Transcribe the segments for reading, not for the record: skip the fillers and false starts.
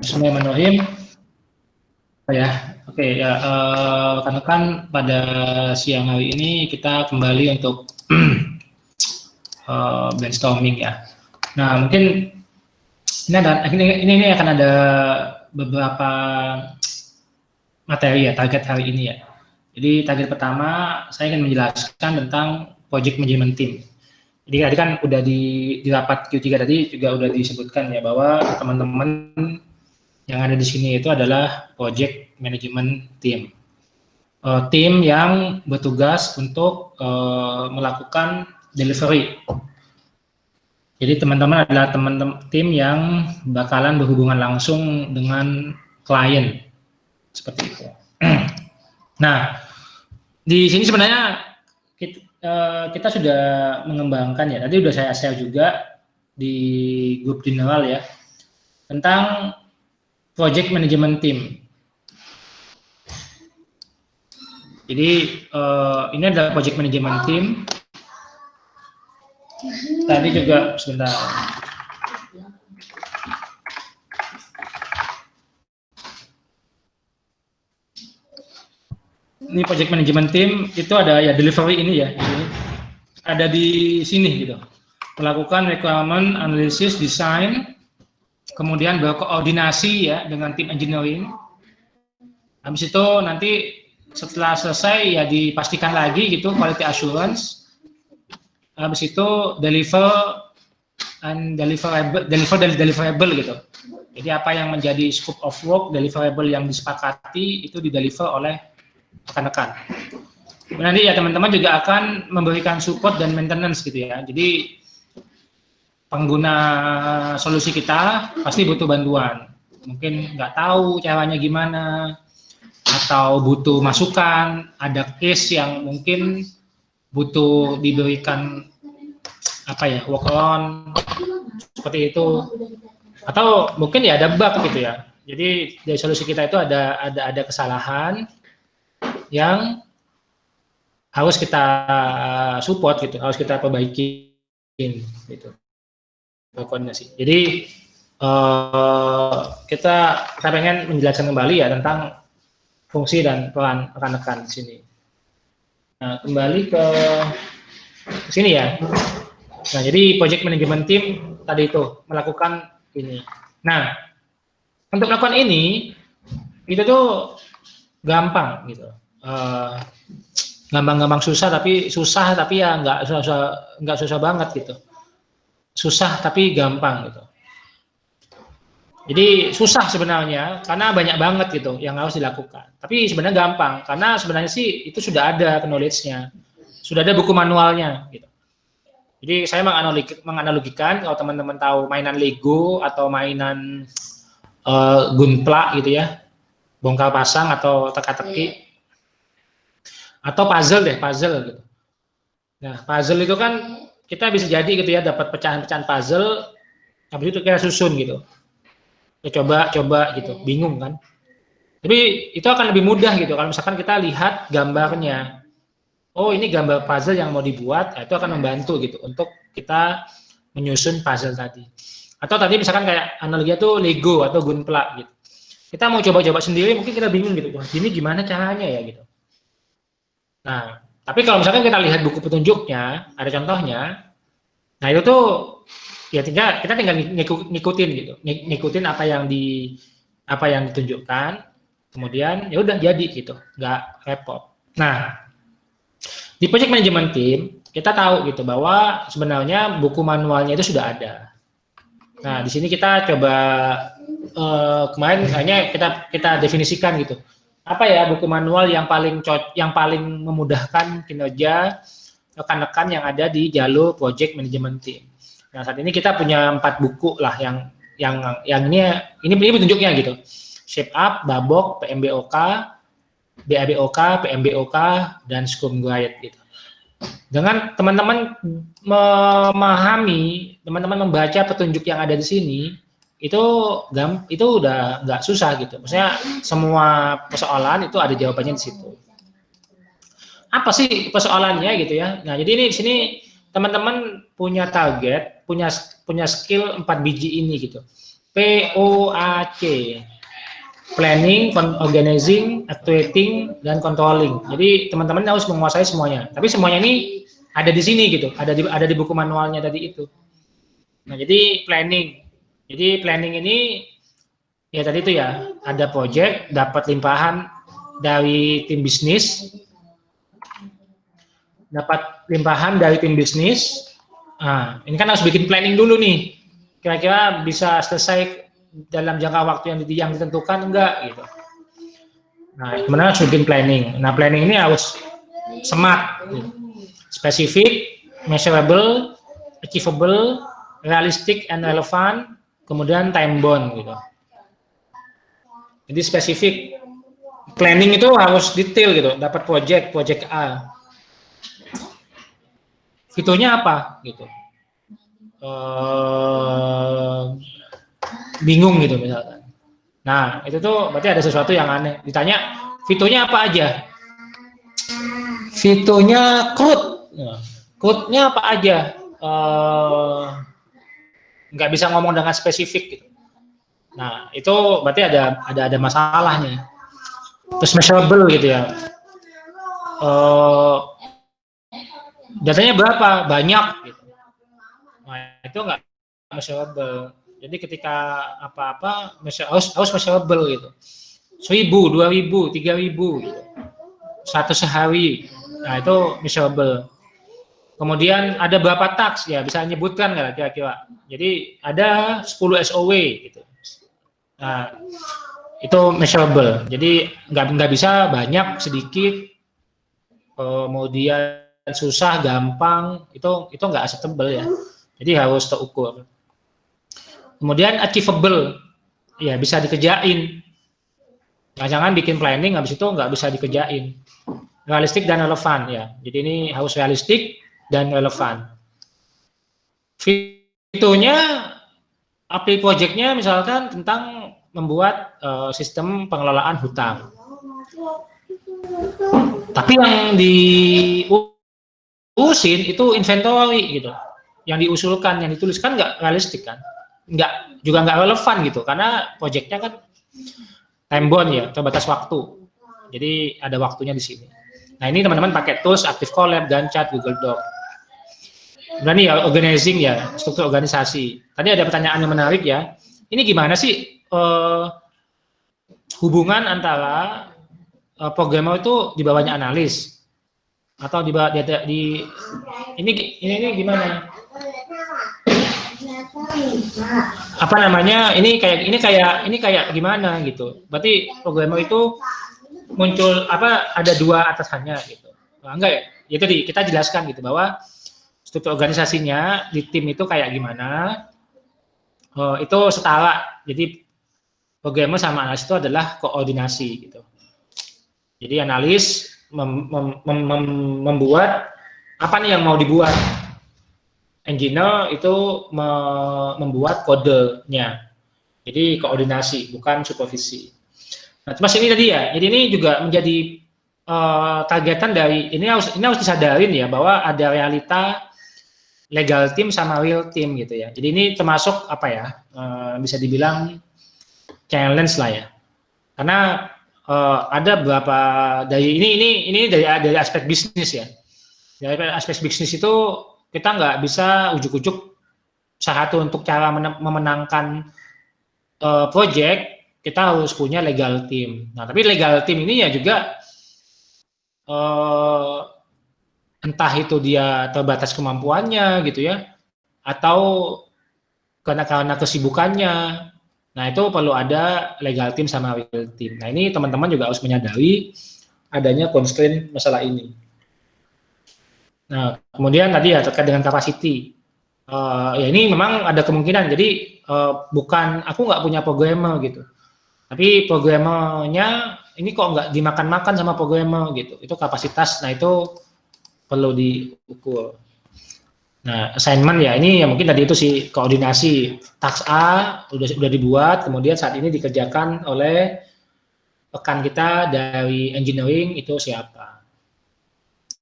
Bismillahirrahmanirrahim. Karena kan pada siang hari ini kita kembali untuk brainstorming ya. Nah, mungkin ini akan ada beberapa materi ya, target hari ini ya. Jadi target pertama saya ingin menjelaskan tentang project management team. Jadi tadi kan udah di rapat Q3 tadi juga udah disebutkan ya bahwa teman-teman yang ada di sini itu adalah project management team. Tim yang bertugas untuk melakukan delivery. Jadi teman-teman adalah tim yang bakalan berhubungan langsung dengan klien. Seperti itu. Nah, di sini sebenarnya kita sudah mengembangkan ya. Tadi sudah saya share juga di grup general ya tentang project management team. Jadi ini adalah project management team. Tadi juga sebentar. Ini project management team itu ada ya delivery ini ya. Ini ada di sini gitu. Melakukan requirement analysis, design, kemudian berkoordinasi ya dengan tim engineering. Habis itu nanti setelah selesai ya dipastikan lagi gitu quality assurance. Habis itu deliver deliverable gitu. Jadi apa yang menjadi scope of work, deliverable yang disepakati itu dideliver oleh rekan-rekan. Nanti ya teman-teman juga akan memberikan support dan maintenance gitu ya. Jadi pengguna solusi kita pasti butuh bantuan. Mungkin nggak tahu caranya gimana, atau butuh masukan, ada case yang mungkin butuh diberikan workaround seperti itu, atau mungkin ya ada bug gitu ya. Jadi dari solusi kita itu ada kesalahan yang harus kita support gitu, harus kita perbaikin gitu. Koordinasi. Jadi kita pengen menjelaskan kembali ya tentang fungsi dan peran rekan-rekan di sini. Nah, kembali ke sini ya. Nah, jadi project management team tadi itu melakukan ini. Nah, untuk melakukan ini itu tuh gampang gitu. Gampang-gampang susah tapi ya nggak susah banget gitu. Susah tapi gampang gitu. Jadi susah sebenarnya karena banyak banget gitu yang harus dilakukan. Tapi sebenarnya gampang karena sebenarnya sih itu sudah ada knowledge-nya. Sudah ada buku manualnya gitu. Jadi saya menganalogikan kalau teman-teman tahu mainan Lego atau mainan gunpla gitu ya. Bongkar pasang atau teka-teki. Atau puzzle gitu. Nah, puzzle itu kan kita bisa jadi gitu ya dapat pecahan-pecahan puzzle habis itu kita susun gitu. Ya coba gitu, bingung kan. Tapi itu akan lebih mudah gitu kalau misalkan kita lihat gambarnya. Oh, ini gambar puzzle yang mau dibuat, itu akan membantu gitu untuk kita menyusun puzzle tadi. Atau tadi misalkan kayak analoginya tuh Lego atau gunpla gitu. Kita mau coba-coba sendiri mungkin kita bingung gitu. Wah, ini gimana caranya ya gitu. Nah, tapi kalau misalkan kita lihat buku petunjuknya, ada contohnya. Nah, itu tuh ya kita tinggal ngikutin gitu, ngikutin apa yang ditunjukkan, kemudian ya udah jadi gitu, nggak repot. Nah, di project management team kita tahu gitu bahwa sebenarnya buku manualnya itu sudah ada. Nah, di sini kita coba kemarin hanya kita definisikan gitu. Apa ya buku manual yang paling memudahkan kinerja rekan-rekan yang ada di jalur project management team. Nah, saat ini kita punya 4 buku lah yang ini petunjuknya gitu. Shape Up, Babok, PMBOK, BABOK, PMBOK, dan Scrum Guide gitu. Dengan teman-teman memahami, teman-teman membaca petunjuk yang ada di sini, itu udah nggak susah gitu. Maksudnya semua persoalan itu ada jawabannya di situ. Apa sih persoalannya gitu ya? Nah, jadi ini di sini teman-teman punya target, punya skill 4 biji ini gitu. POAC. Planning, organizing, actuating, dan controlling. Jadi teman-teman harus menguasai semuanya. Tapi semuanya ini ada di sini gitu, ada di buku manualnya tadi itu. Nah, jadi planning. Jadi planning ini ya tadi itu ya, ada project, dapat limpahan dari tim bisnis, Nah, ini kan harus bikin planning dulu nih. Kira-kira bisa selesai dalam jangka waktu yang ditentukan enggak gitu. Nah, kemudian harus bikin planning. Nah, planning ini harus SMART, gitu. Specific, measurable, achievable, realistic and relevant, kemudian time bound gitu. Jadi spesifik. Planning itu harus detail gitu, dapat project A. Fiturnya apa gitu. Bingung gitu misalkan. Nah, itu tuh berarti ada sesuatu yang aneh. Ditanya, fiturnya apa aja? Fiturnya CRUD. CRUD-nya apa aja? Nggak bisa ngomong dengan spesifik gitu. Nah, itu berarti ada masalahnya. Terus measurable gitu ya. Datanya berapa? Banyak gitu. Nah, itu nggak measurable. Jadi ketika apa-apa harus measurable gitu. 1.000, 2.000, 3.000 gitu. 1 sehari. Nah, itu measurable. Kemudian ada berapa task ya, bisa nyebutkan nggak kira-kira. Jadi ada 10 SOW gitu. Nah, itu measurable. Jadi nggak bisa banyak, sedikit, kemudian susah, gampang, itu nggak acceptable ya. Jadi harus terukur. Kemudian achievable, ya bisa dikerjain. Nah, jangan bikin planning habis itu nggak bisa dikerjain. Realistik dan relevan ya. Jadi ini harus realistik dan relevan. Fiturnya, API project-nya misalkan tentang membuat sistem pengelolaan hutang. Tapi yang diurusin itu inventory gitu. Yang diusulkan, yang dituliskan nggak realistik kan? Juga nggak relevan gitu, karena project-nya kan time bound ya, terbatas waktu. Jadi ada waktunya di sini. Nah, ini teman-teman pakai tools Active Collab, Gantt chart, Google Doc. Berani ya, organizing ya, struktur organisasi. Tadi ada pertanyaan yang menarik ya. Ini gimana sih hubungan antara programmer itu di bawahnya analis atau di ini gimana? Apa namanya? Ini kayak gimana gitu. Berarti programmer itu muncul ada dua atasannya gitu. Nah, enggak ya? Ya tadi kita jelaskan gitu bahwa struktur organisasinya di tim itu kayak gimana. Itu setara. Jadi programmer sama analis itu adalah koordinasi gitu. Jadi analis membuat apa nih yang mau dibuat. Engineer itu membuat kodenya. Jadi koordinasi, bukan supervisi. Nah, mas ini tadi ya. Jadi ini juga menjadi targetan dari ini harus disadarin ya bahwa ada realita legal team sama real team gitu ya. Jadi ini termasuk apa ya? Bisa dibilang challenge lah ya. Karena ada beberapa dari ini dari aspek bisnis ya. Dari aspek bisnis itu kita nggak bisa ujuk-ujuk satu untuk cara memenangkan project, kita harus punya legal team. Nah, tapi legal team ini ya juga entah itu dia terbatas kemampuannya gitu ya, atau karena kesibukannya. Nah, itu perlu ada legal team sama real team. Nah, ini teman-teman juga harus menyadari adanya constraint masalah ini. Nah, kemudian tadi ya terkait dengan capacity. Ya ini memang ada kemungkinan. Jadi aku nggak punya programmer gitu. Tapi programmernya ini kok nggak dimakan-makan sama programmer gitu. Itu kapasitas. Nah, itu perlu diukur. Nah, assignment ya ini ya mungkin tadi itu sih koordinasi. Task A udah dibuat, kemudian saat ini dikerjakan oleh rekan kita dari engineering itu siapa.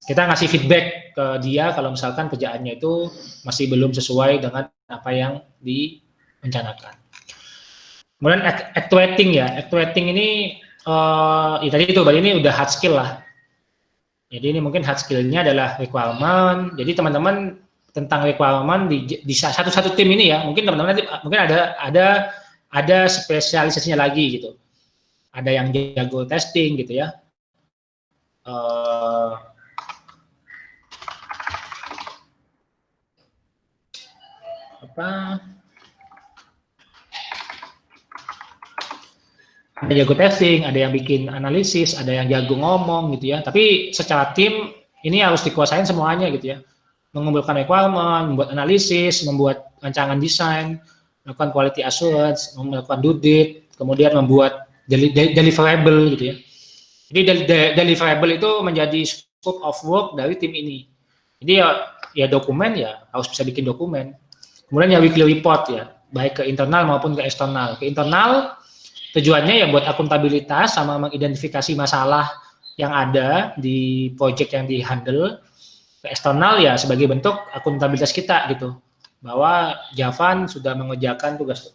Kita ngasih feedback ke dia kalau misalkan kerjaannya itu masih belum sesuai dengan apa yang direncanakan. Kemudian actuating ya, actuating ini ya tadi itu, berarti ini udah hard skill lah. Jadi ini mungkin hard skill-nya adalah requirement. Jadi teman-teman tentang requirement di satu tim ini ya, mungkin teman-teman nanti mungkin ada spesialisasinya lagi gitu. Ada yang jago testing gitu ya. Ada jago testing, ada yang bikin analisis, ada yang jago ngomong gitu ya. Tapi secara tim ini harus dikuasain semuanya gitu ya. Mengumpulkan requirement, membuat analisis, membuat rancangan desain, melakukan quality assurance, melakukan audit, kemudian membuat deliverable gitu ya. Jadi deliverable itu menjadi scope of work dari tim ini. Jadi ya dokumen ya harus bisa bikin dokumen. Kemudian ya weekly report ya, baik ke internal maupun ke eksternal. Ke internal tujuannya ya buat akuntabilitas sama mengidentifikasi masalah yang ada di project yang di-handle. Ke eksternal ya sebagai bentuk akuntabilitas kita gitu. Bahwa Javan sudah mengerjakan tugas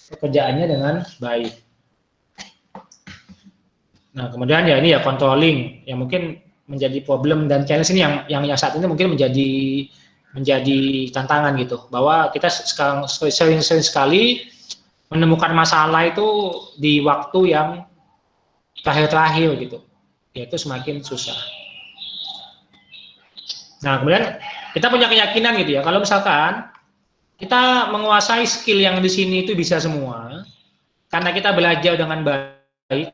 pekerjaannya dengan baik. Nah, kemudian ya ini ya controlling yang mungkin menjadi problem dan challenge ini yang saat ini mungkin menjadi tantangan gitu. Bahwa kita sekarang sering sekali menemukan masalah itu di waktu yang terakhir-terakhir gitu, yaitu semakin susah. Nah, kemudian kita punya keyakinan gitu ya, kalau misalkan kita menguasai skill yang di sini itu bisa semua, karena kita belajar dengan baik,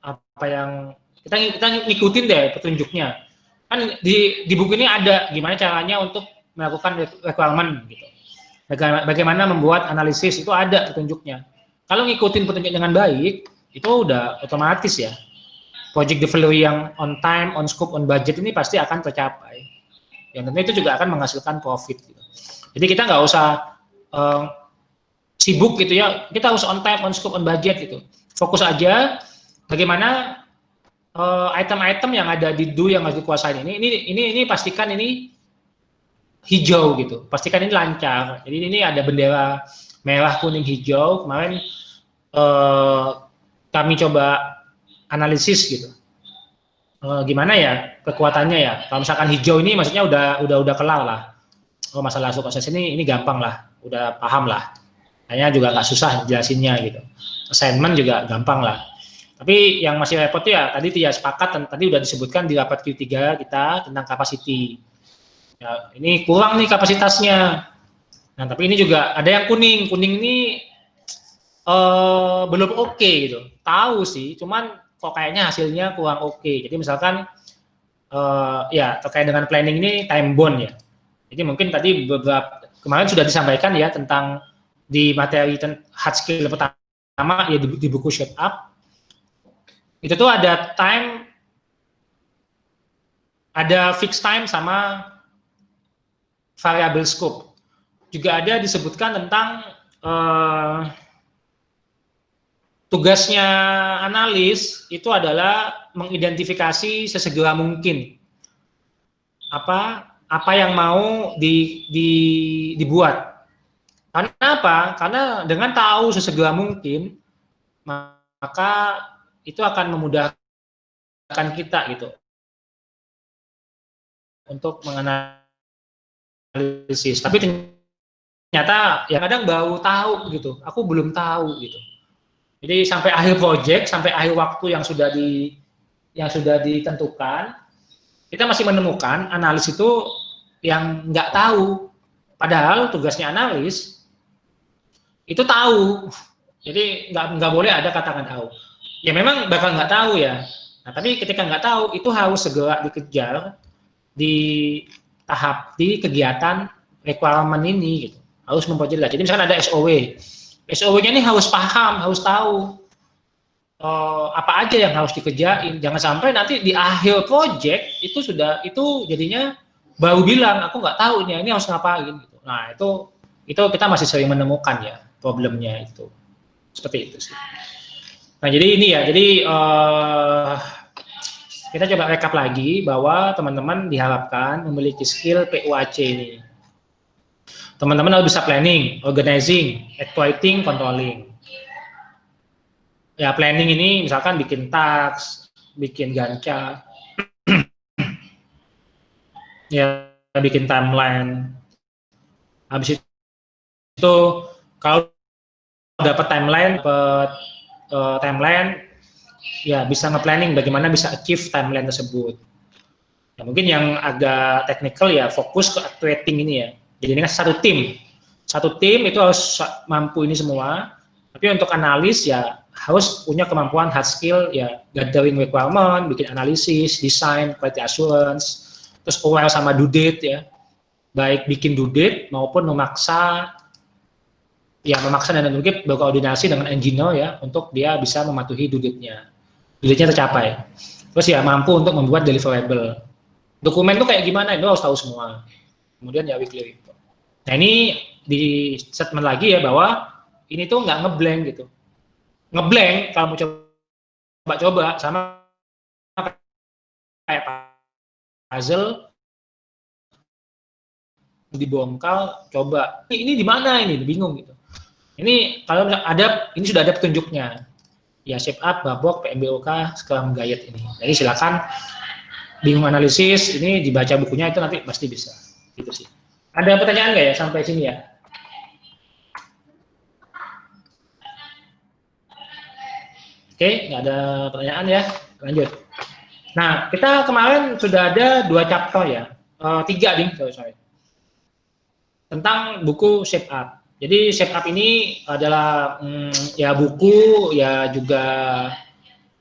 apa yang kita ngikutin deh petunjuknya. Kan di buku ini ada gimana caranya untuk melakukan requirement gitu. Bagaimana membuat analisis itu ada petunjuknya. Kalau ngikutin petunjuk dengan baik, itu udah otomatis ya. Project delivery yang on time, on scope, on budget ini pasti akan tercapai. Yang tentu itu juga akan menghasilkan profit. Gitu. Jadi kita nggak usah sibuk gitu ya. Kita harus on time, on scope, on budget gitu. Fokus aja bagaimana item-item yang ada di do yang harus dikuasain ini pastikan ini hijau gitu, pastikan ini lancar. Jadi ini ada bendera merah, kuning, hijau. Kemarin kami coba analisis gitu. Gimana ya kekuatannya ya? Kalau misalkan hijau ini maksudnya udah kelar lah. Oh, masalah proses ini gampang lah, udah paham lah. Hanya juga nggak susah jelasinnya gitu. Assignment juga gampang lah. Tapi yang masih repot ya tadi tidak sepakat, tadi udah disebutkan di rapat Q3 kita tentang capacity. Ya, ini kurang nih kapasitasnya. Nah, tapi ini juga ada yang kuning ini belum oke gitu. Tahu sih, cuman kok kayaknya hasilnya kurang oke. Jadi misalkan ya terkait dengan planning ini time bound ya. Jadi mungkin tadi beberapa kemarin sudah disampaikan ya tentang di materi hard skill pertama ya di buku Shape Up. Itu tuh ada time, ada fixed time sama variable scope. Juga ada disebutkan tentang tugasnya analis itu adalah mengidentifikasi sesegera mungkin apa yang mau dibuat. Karena apa? Karena dengan tahu sesegera mungkin maka itu akan memudahkan kita gitu untuk mengenal analisis, tapi ternyata yang kadang baru tahu gitu, aku belum tahu gitu. Jadi sampai akhir project, sampai akhir waktu yang sudah ditentukan, kita masih menemukan analis itu yang nggak tahu. Padahal tugasnya analis itu tahu. Jadi nggak boleh ada kata nggak tahu. Ya memang bakal nggak tahu ya. Nah, tapi ketika nggak tahu itu harus segera dikejar di kegiatan requirement ini gitu. Harus memperjelas. Jadi misalkan ada SOW. SOW-nya ini harus paham, harus tahu apa aja yang harus dikerjain. Jangan sampai nanti di akhir project itu jadinya baru bilang aku nggak tahu nih ini harus ngapain gitu. Nah, itu kita masih sering menemukan ya problemnya itu. Seperti itu sih. Nah, jadi ini ya. Jadi kita coba rekap lagi bahwa teman-teman diharapkan memiliki skill PUAC ini. Teman-teman harus bisa planning, organizing, actuating, controlling. Ya planning ini misalkan bikin task, bikin Gantt, ya bikin timeline. Habis itu kalau dapat timeline, ya bisa nge-planning bagaimana bisa achieve timeline tersebut. Ya, mungkin yang agak technical ya fokus ke actuating ini ya. Jadi ini kan satu tim itu harus mampu ini semua. Tapi untuk analis ya harus punya kemampuan hard skill ya, gathering requirement, bikin analisis, design, quality assurance, terus aware sama due date ya, baik bikin due date maupun memaksa dan mungkin berkoordinasi dengan engineer ya untuk dia bisa mematuhi due date-nya tercapai. Terus ya mampu untuk membuat deliverable. Dokumen itu kayak gimana itu harus tahu semua. Kemudian ya weekly report. Nah ini di statement lagi ya bahwa ini tuh nggak ngeblank gitu. Ngeblank kalau mau coba sama kayak puzzle dibongkar, coba ini di mana ini bingung gitu. Ini kalau ada ini sudah ada petunjuknya. Ya shape up, babok, PMBOK, Scrum Guide ini. Jadi silakan bingung analisis ini dibaca bukunya itu nanti pasti bisa. Gitu sih. Ada pertanyaan nggak ya sampai sini ya? Oke, nggak ada pertanyaan ya. Lanjut. Nah, kita kemarin sudah ada 2 chapter ya. 3 nih, sorry. Tentang buku Shape Up. Jadi Shape Up ini adalah ya buku ya juga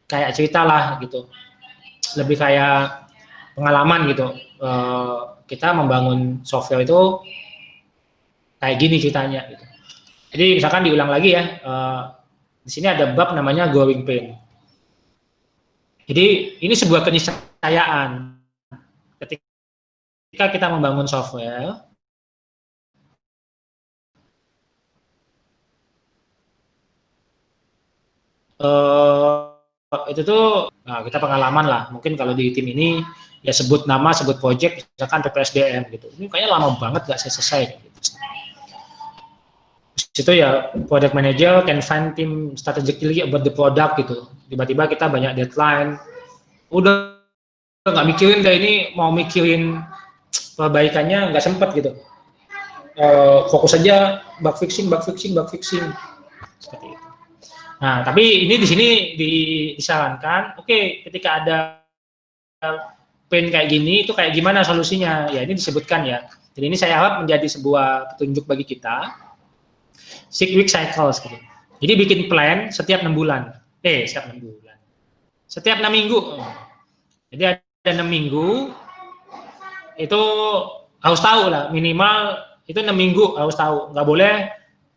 kayak cerita lah gitu. Lebih kayak pengalaman gitu. Kita membangun software itu kayak gini ceritanya gitu. Jadi misalkan diulang lagi ya. Di sini ada bab namanya growing pain. Jadi ini sebuah keniscayaan ketika kita membangun software. Itu tuh nah kita pengalaman lah, mungkin kalau di tim ini ya sebut nama, sebut project, misalkan PPSDM gitu, ini kayaknya lama banget gak selesai gitu. Situ ya project manager can find team strategically about the product gitu, tiba-tiba kita banyak deadline, udah nggak mikirin kayak ini, mau mikirin perbaikannya nggak sempet gitu, fokus aja bug fixing seperti itu. Nah, tapi ini di sini disarankan, oke, ketika ada pain kayak gini, itu kayak gimana solusinya? Ya, ini disebutkan ya. Jadi ini saya harap menjadi sebuah petunjuk bagi kita. 6-week cycles gitu. Jadi bikin plan setiap 6 bulan. Setiap 6 bulan. Setiap 6 minggu. Jadi ada 6 minggu, itu harus tahu lah, minimal itu 6 minggu harus tahu. Nggak boleh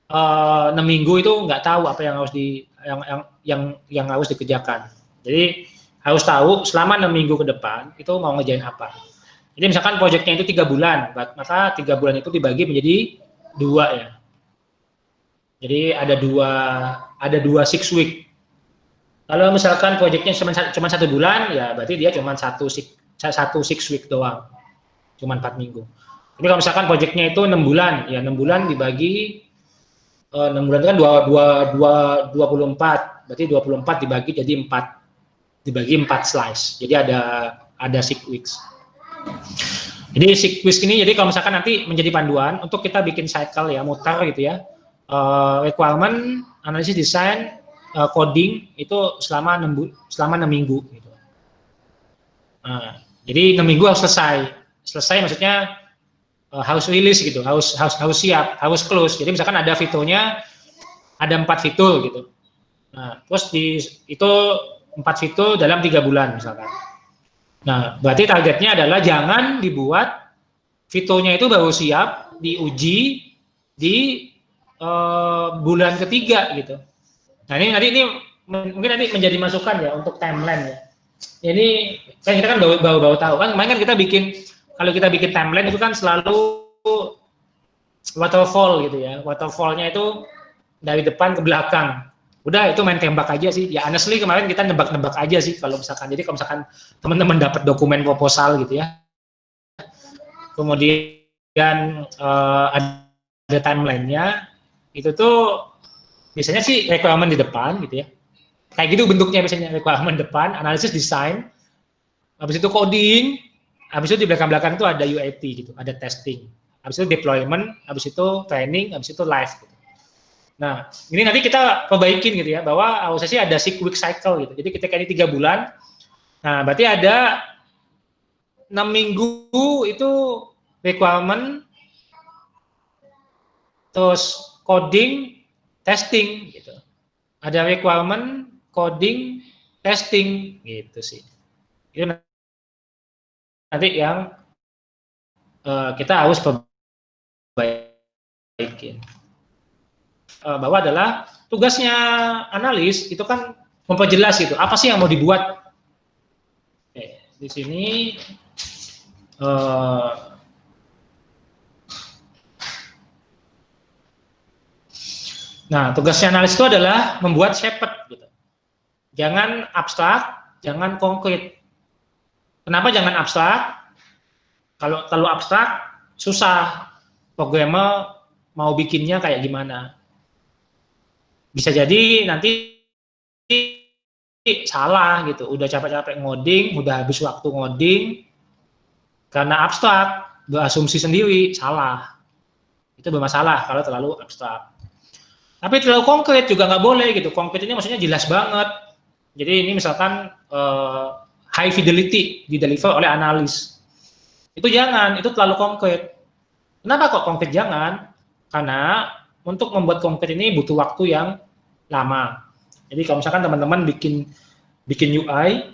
6 minggu itu nggak tahu apa yang harus yang harus dikerjakan. Jadi harus tahu selama 6 minggu ke depan itu mau ngerjain apa. Jadi misalkan proyeknya itu 3 bulan, maka 3 bulan itu dibagi menjadi 2 ya. Jadi ada dua 6 week. Kalau misalkan proyeknya cuma 1 bulan, ya berarti dia cuma satu 6 week doang, cuma 4 minggu. Tapi kalau misalkan proyeknya itu 6 bulan, ya 6 bulan dibagi 6 bulan itu kan 24, berarti 24 dibagi jadi 4 slice. Jadi ada 6 weeks. Jadi 6 weeks ini, jadi kalau misalkan nanti menjadi panduan untuk kita bikin cycle ya, mutar gitu ya, requirement, analisis, desain, coding itu selama 6 minggu gitu. Nah, jadi 6 minggu harus selesai maksudnya harus rilis gitu, harus siap, harus close. Jadi misalkan ada fiturnya, ada 4 fitur gitu. Nah, terus itu 4 fitur dalam 3 bulan misalkan. Nah, berarti targetnya adalah jangan dibuat fiturnya itu baru siap diuji di bulan ketiga gitu. Nah, ini mungkin nanti menjadi masukan ya untuk timeline ya. Ini kan kita kan baru tahu kan, kemarin kan kalau kita bikin timeline itu kan selalu waterfall gitu ya. Waterfallnya itu dari depan ke belakang. Udah itu main tembak aja sih. Ya honestly kemarin kita nebak-nebak aja sih kalau misalkan. Jadi kalau misalkan teman-teman dapat dokumen proposal gitu ya. Kemudian ada timelinenya, itu tuh biasanya sih requirement di depan gitu ya. Kayak gitu bentuknya biasanya, requirement depan, analisis desain, habis itu coding, habis itu di belakang-belakang itu ada UAT gitu, ada testing, habis itu deployment, habis itu training, habis itu live. Gitu. Nah, ini nanti kita perbaikin gitu ya, bahwa AOCC ada si quick cycle gitu. Jadi ketika ini 3 bulan, nah berarti ada 6 minggu itu requirement, terus coding, testing gitu. Ada requirement, coding, testing gitu sih. Itu nanti yang kita harus perbaikin. Bahwa adalah tugasnya analis itu kan memperjelas gitu, apa sih yang mau dibuat. Oke, di sini nah, tugasnya analis itu adalah membuat shepherd gitu. Jangan abstrak, jangan konkret. Kenapa jangan abstrak? Kalau terlalu abstrak, susah programmer mau bikinnya kayak gimana. Bisa jadi nanti salah gitu, udah capek-capek ngoding, udah habis waktu ngoding, karena abstrak, berasumsi sendiri, salah. Itu bermasalah kalau terlalu abstrak. Tapi terlalu konkret juga nggak boleh gitu, konkret ini maksudnya jelas banget. Jadi ini misalkan high fidelity di deliver oleh analis. Itu jangan, itu terlalu konkret. Kenapa kok konkret jangan? Karena untuk membuat konkret ini butuh waktu yang lama. Jadi kalau misalkan teman-teman bikin UI,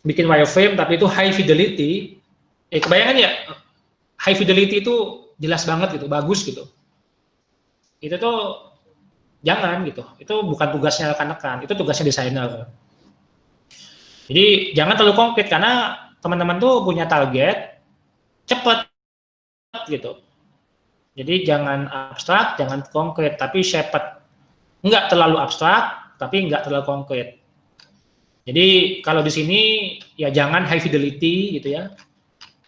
bikin wireframe tapi itu high fidelity, kebayangkan ya, high fidelity itu jelas banget gitu, bagus gitu. Itu tuh jangan gitu, itu bukan tugasnya rekan-rekan, itu tugasnya desainer. Jadi jangan terlalu konkret karena teman-teman tuh punya target cepat gitu. Jadi jangan abstrak, jangan konkret, tapi shepherd. Enggak terlalu abstrak, tapi enggak terlalu konkret. Jadi kalau di sini ya jangan high fidelity gitu ya.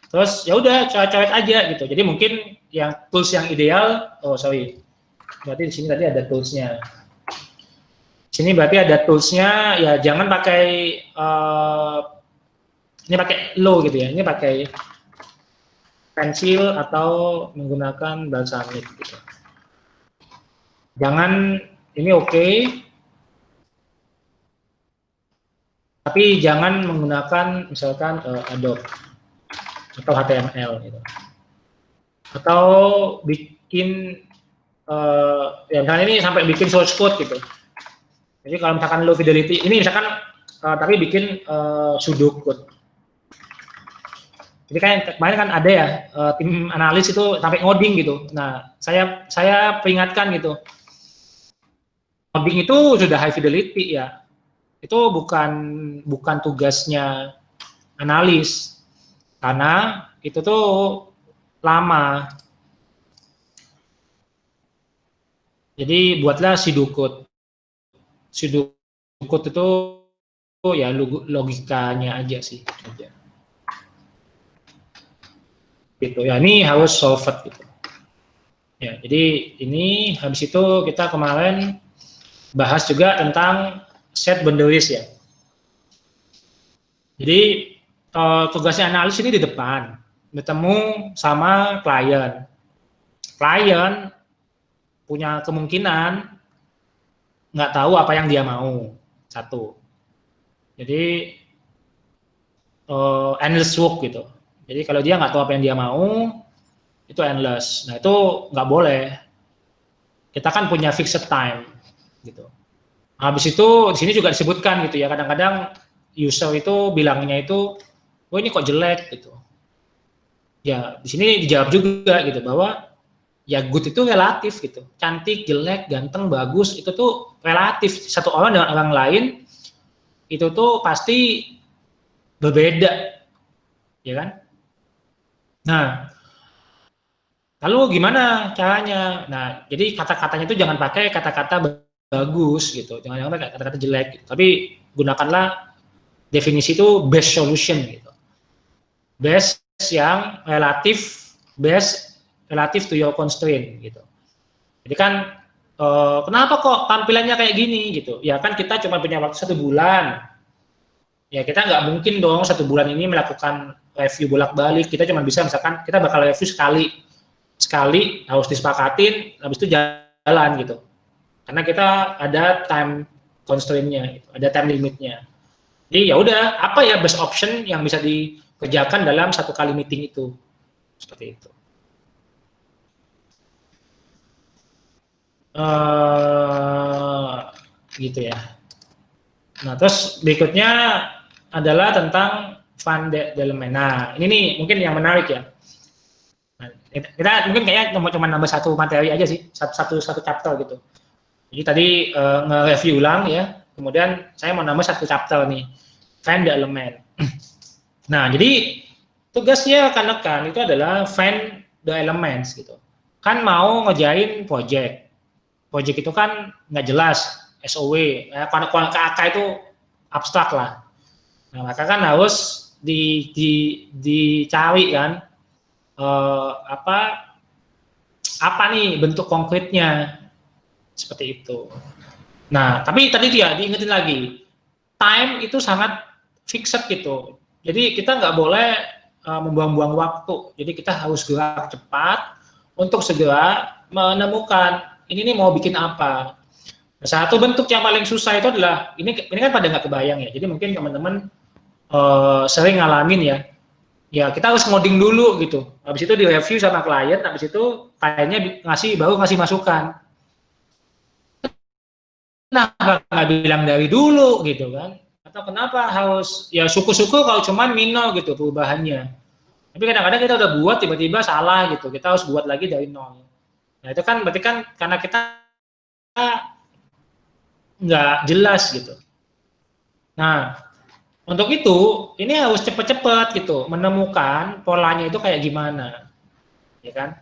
Terus ya udah coret-coret aja gitu. Jadi mungkin yang tools yang ideal, berarti di sini tadi ada toolsnya. Sini berarti ada toolsnya, ya jangan pakai ini pakai low gitu ya. Ini pakai pensil atau menggunakan balsamic gitu. Jangan ini oke. Tapi jangan menggunakan misalkan Adobe atau HTML gitu. Atau bikin ya misalkan ini sampai bikin source code gitu. Jadi kalau misalkan low fidelity, ini misalkan tapi bikin pseudocode. Jadi kan kemarin kan ada ya tim analis itu sampai ngoding gitu. Nah, saya peringatkan gitu. Ngoding itu sudah high fidelity ya. Itu bukan tugasnya analis. Karena itu tuh lama. Jadi buatlah pseudocode. Pseudocode itu ya logikanya aja sih. Gitu ya, ini harus solved gitu. Ya, jadi ini habis itu kita kemarin bahas juga tentang set boundaries ya. Jadi tugasnya analis ini di depan, bertemu sama klien. Klien punya kemungkinan nggak tahu apa yang dia mau, satu. Jadi endless work gitu. Jadi kalau dia nggak tahu apa yang dia mau, itu endless. Nah itu nggak boleh. Kita kan punya fixed time, gitu. Habis itu di sini juga disebutkan gitu ya. Kadang-kadang user itu bilangnya itu, oh ini kok jelek gitu. Ya di sini dijawab juga gitu bahwa ya good itu relatif gitu. Cantik, jelek, ganteng, bagus itu tuh relatif. Satu orang dengan orang lain itu tuh pasti berbeda, ya kan? Nah, lalu gimana caranya? Nah, jadi kata-katanya itu jangan pakai kata-kata bagus gitu, jangan pakai kata-kata jelek. Gitu. Tapi gunakanlah definisi itu best solution gitu. Best yang relatif to your constraint gitu. Jadi kan kenapa kok tampilannya kayak gini gitu? Ya kan kita cuma punya waktu 1 bulan. Ya kita nggak mungkin dong 1 bulan ini melakukan review bolak-balik. Kita cuma bisa misalkan kita bakal review sekali harus disepakatin, habis itu jalan gitu. Karena kita ada time constraint-nya, gitu, ada time limit-nya. Jadi ya udah, apa ya best option yang bisa dikerjakan dalam 1 kali meeting itu, seperti itu. Gitu ya. Nah terus berikutnya adalah tentang fund development. Nah ini nih mungkin yang menarik ya. Nah, kita mungkin kayaknya cuma nambah 1 materi aja sih, satu chapter gitu. Jadi tadi nge-review ulang ya, kemudian saya mau nambah 1 chapter nih, find the element. Nah jadi tugasnya rekan-rekan itu adalah find the elements gitu. Kan mau ngerjain project itu kan nggak jelas, SOW, ya, kalau KAK itu abstrak lah. Nah, maka kan harus dicari kan apa nih bentuk konkretnya seperti itu. Nah, tapi tadi ya diingetin lagi, time itu sangat fixed gitu. Jadi kita nggak boleh membuang-buang waktu. Jadi kita harus gerak cepat untuk segera menemukan ini nih mau bikin apa. Nah, satu bentuk yang paling susah itu adalah ini kan pada nggak kebayang ya. Jadi mungkin teman-teman sering ngalamin ya. Ya kita harus ngoding dulu gitu. Habis itu direview sama klien, habis itu kliennya baru ngasih masukan. Kenapa nggak bilang dari dulu gitu kan? Atau kenapa harus ya syukur-syukur kalau cuman minor gitu perubahannya. Tapi kadang-kadang kita udah buat tiba-tiba salah gitu. Kita harus buat lagi dari nol. Nah itu kan berarti kan karena kita nggak jelas gitu. Nah untuk itu ini harus cepat-cepat gitu menemukan polanya itu kayak gimana, ya kan?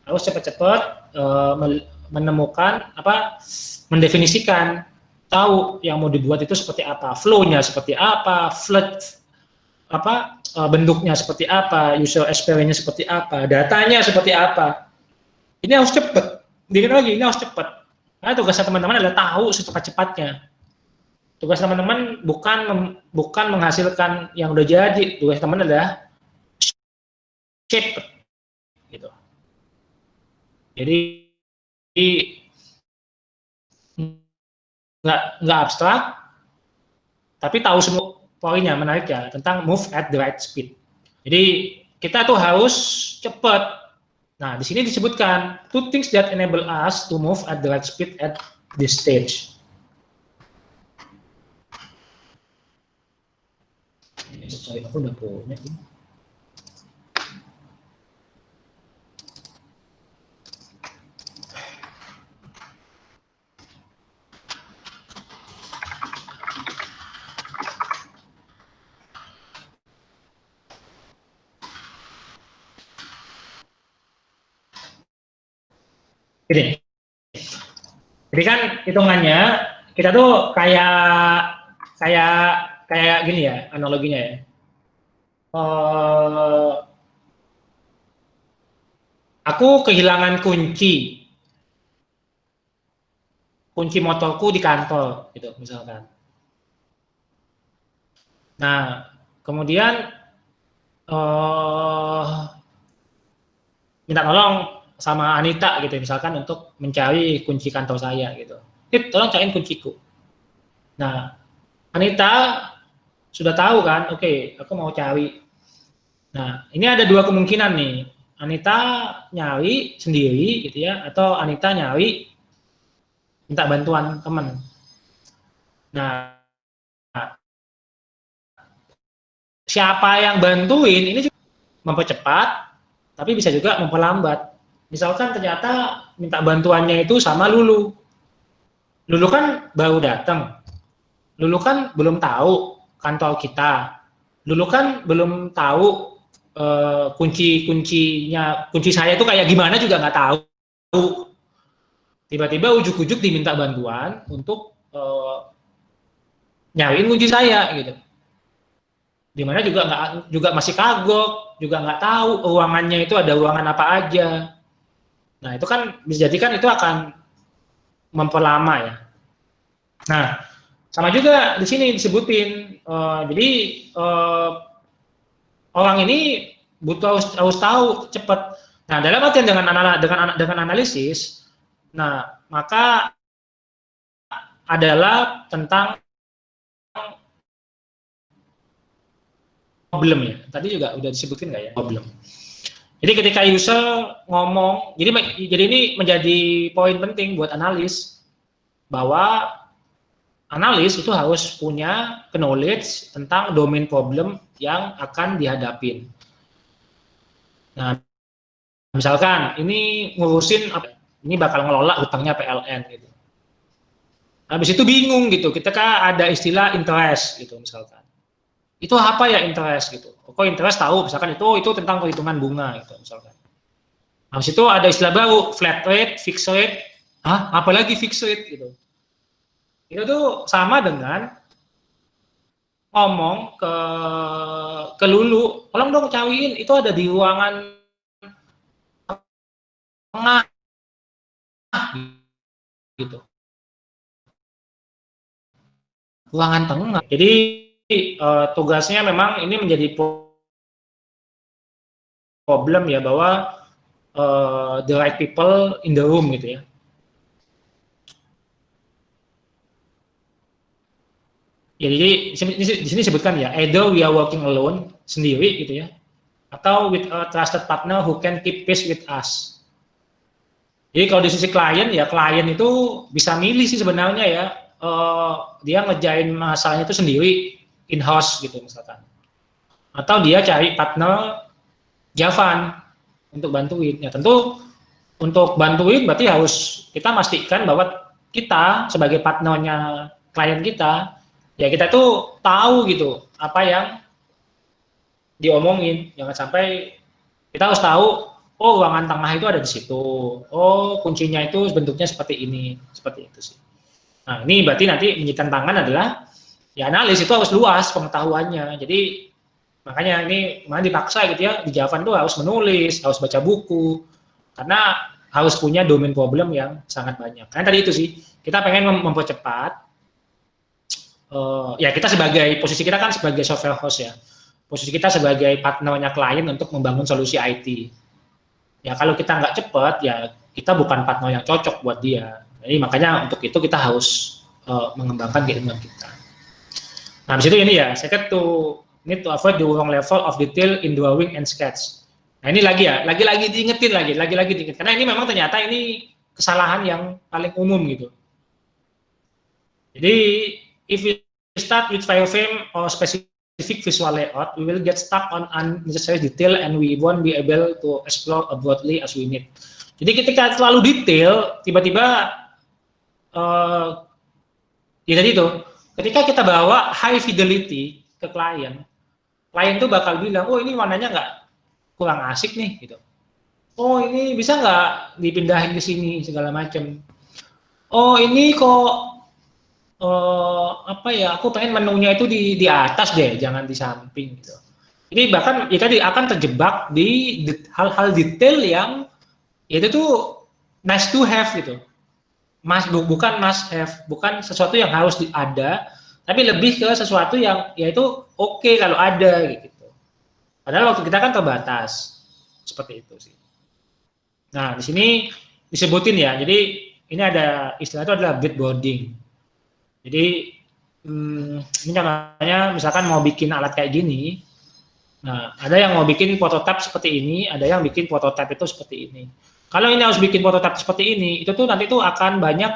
Harus cepat-cepat menemukan mendefinisikan, tahu yang mau dibuat itu seperti apa, flow-nya seperti apa, bentuknya seperti apa, user experience-nya seperti apa, datanya seperti apa. Ini harus cepat. Ini harus cepat. Karena tugasnya teman-teman adalah tahu secepat-cepatnya. Tugas teman-teman bukan menghasilkan yang udah jadi. Tugas teman adalah shape gitu. Jadi nggak abstrak, tapi tahu semua poinnya. Menarik ya tentang move at the right speed. Jadi kita tuh harus cepat. Nah, di sini disebutkan 2 things that enable us to move at the right speed at this stage. Sorry, aku udah punya. Gini. Jadi kan hitungannya kita tuh kayak gini ya analoginya ya. Aku kehilangan kunci motorku di kantor gitu misalkan. Nah kemudian minta tolong sama Anita gitu misalkan untuk mencari kunci kantor saya gitu. Tolong cariin kunciku. Nah, Anita sudah tahu kan, oke, aku mau cari. Nah, ini ada 2 kemungkinan nih. Anita nyari sendiri gitu ya, atau Anita nyari minta bantuan teman. Nah, siapa yang bantuin ini juga mempercepat, tapi bisa juga memperlambat. Misalkan ternyata minta bantuannya itu sama Lulu. Lulu kan baru datang. Lulu kan belum tahu kantor kita. Lulu kan belum tahu kunci saya itu kayak gimana juga nggak tahu. Tiba-tiba ujuk-ujuk diminta bantuan untuk nyariin kunci saya gitu. Dimana juga masih kagok, juga nggak tahu ruangannya itu ada ruangan apa aja. Nah itu kan bisa jadi kan itu akan memperlama ya. Nah, sama juga di sini disebutin, jadi orang ini butuh harus tahu cepat. Nah, dalam artian dengan analisis, nah maka adalah tentang problem ya. Tadi juga udah disebutin nggak ya problem. Jadi ketika user ngomong, jadi ini menjadi poin penting buat analis bahwa analis itu harus punya knowledge tentang domain problem yang akan dihadapin. Nah, misalkan ini ngurusin ini bakal ngelola hutangnya PLN gitu. Habis itu bingung gitu, ketika ada istilah interest gitu misalkan. Itu apa ya interest gitu? Kok interest tahu misalkan itu tentang perhitungan bunga gitu misalkan. Habis itu ada istilah baru flat rate, fixed rate. Hah, apalagi fixed rate gitu. Itu tuh sama dengan ngomong ke Lulu, tolong dong cariin itu ada di ruangan tengah gitu. Ruangan tengah. Jadi tugasnya memang ini menjadi problem ya bahwa the right people in the room gitu ya. Ya, jadi di sini disebutkan ya, either we are working alone sendiri gitu ya, atau with a trusted partner who can keep pace with us. Jadi kalau di sisi klien ya, klien itu bisa milih sih sebenarnya ya, dia ngerjain masalahnya itu sendiri in house gitu misalkan, atau dia cari partner Javan untuk bantuin. Ya tentu untuk bantuin berarti harus kita pastikan bahwa kita sebagai partnernya klien kita, ya kita tuh tahu gitu apa yang diomongin. Jangan sampai kita harus tahu, oh ruangan tengah itu ada di situ, oh kuncinya itu bentuknya seperti ini, seperti itu sih. Nah ini berarti nanti menyiapkan tangan adalah ya analis itu harus luas pengetahuannya. Jadi makanya ini mana dipaksa gitu ya, di Javan tuh harus menulis, harus baca buku, karena harus punya domain problem yang sangat banyak. Karena tadi itu sih, kita pengen mempercepat, ya kita sebagai, posisi kita kan sebagai software host ya, posisi kita sebagai partnernya klien untuk membangun solusi IT. Ya kalau kita nggak cepat, ya kita bukan partner yang cocok buat dia. Jadi makanya untuk itu kita harus mengembangkan keilmuan kita. Nah di situ ini ya, second to need to avoid the wrong level of detail in drawing and sketch. Nah ini lagi ya, lagi-lagi diingetin lagi-lagi diingetin. Karena ini memang ternyata ini kesalahan yang paling umum gitu. Jadi if we start with wireframe or specific visual layout, we will get stuck on unnecessary detail and we won't be able to explore broadly as we need. Jadi ketika terlalu detail, tiba-tiba ya tadi itu, ketika kita bawa high fidelity ke klien tuh bakal bilang, oh ini warnanya nggak kurang asik nih gitu. Oh ini bisa nggak dipindahin ke sini segala macam. Oh ini kok apa ya? Aku pengen menunya itu di atas deh, jangan di samping gitu. Ini bahkan ya tadi akan terjebak di hal-hal detail yang ya itu tuh nice to have gitu. Bukan must have, bukan sesuatu yang harus ada, tapi lebih ke sesuatu yang yaitu oke kalau ada gitu. Padahal waktu kita kan terbatas, seperti itu sih. Nah di sini disebutin ya, jadi ini ada istilah itu adalah breadboarding. Jadi ini namanya misalkan mau bikin alat kayak gini, nah ada yang mau bikin prototipe seperti ini, ada yang bikin prototipe itu seperti ini. Kalau ini harus bikin prototipe seperti ini, itu tuh nanti tuh akan banyak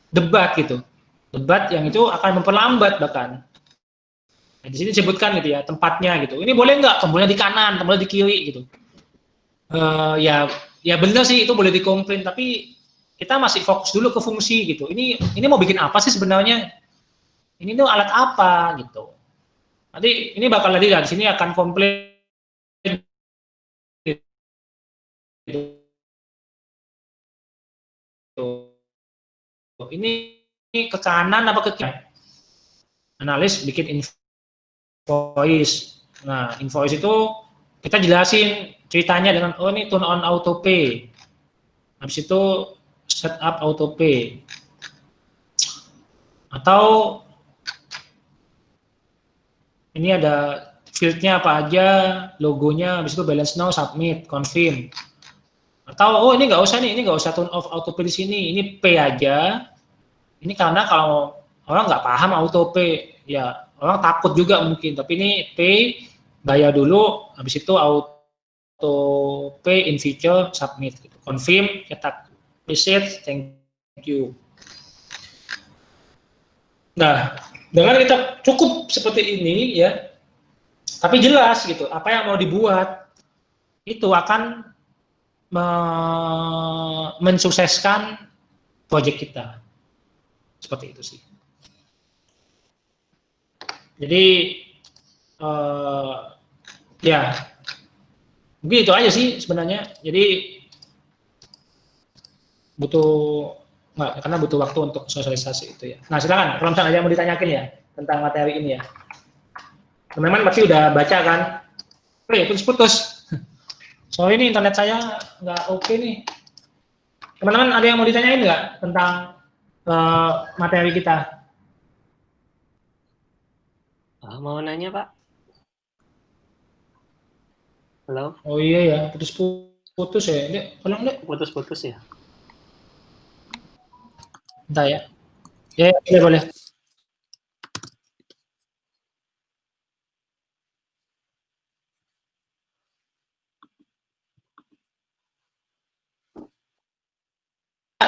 debat gitu. Debat yang itu akan memperlambat bahkan. Nah, di sini disebutkan gitu ya, tempatnya gitu. Ini boleh nggak tombolnya di kanan, tombolnya di kiri gitu. Ya benar sih itu boleh dikomplain, tapi kita masih fokus dulu ke fungsi gitu. Ini mau bikin apa sih sebenarnya? Ini tuh alat apa gitu. Nanti ini bakal di sini akan komplain ini ke kanan apa ke kiri? Analis bikin invoice. Nah, invoice itu kita jelasin ceritanya dengan oh ini turn on auto pay. Habis itu setup auto pay. Atau ini ada field-nya apa aja, logonya, habis itu balance now, submit, confirm. Atau oh ini nggak usah nih, ini nggak usah turn off auto pay di sini, ini pay aja. Ini karena kalau orang nggak paham auto pay, ya orang takut juga mungkin. Tapi ini pay, bayar dulu, habis itu auto pay in future, submit, gitu. Confirm, cetak, receipt, thank you. Nah, dengan kita cukup seperti ini ya, tapi jelas gitu, apa yang mau dibuat itu akan mensukseskan proyek kita. Seperti itu sih. Jadi ya mungkin itu aja sih sebenarnya. Jadi karena butuh waktu untuk sosialisasi itu ya. Nah silakan kalau misalnya ada yang mau ditanyakin ya tentang materi ini ya. Teman-teman pasti udah baca kan? Putus-putus. Soalnya ini internet saya nggak oke nih. Teman-teman ada yang mau ditanyain nggak tentang materi kita? Mau nanya Pak? Halo? Oh iya ya, putus-putus ya. Tolong deh. Putus-putus ya? Entah ya. Ya, boleh.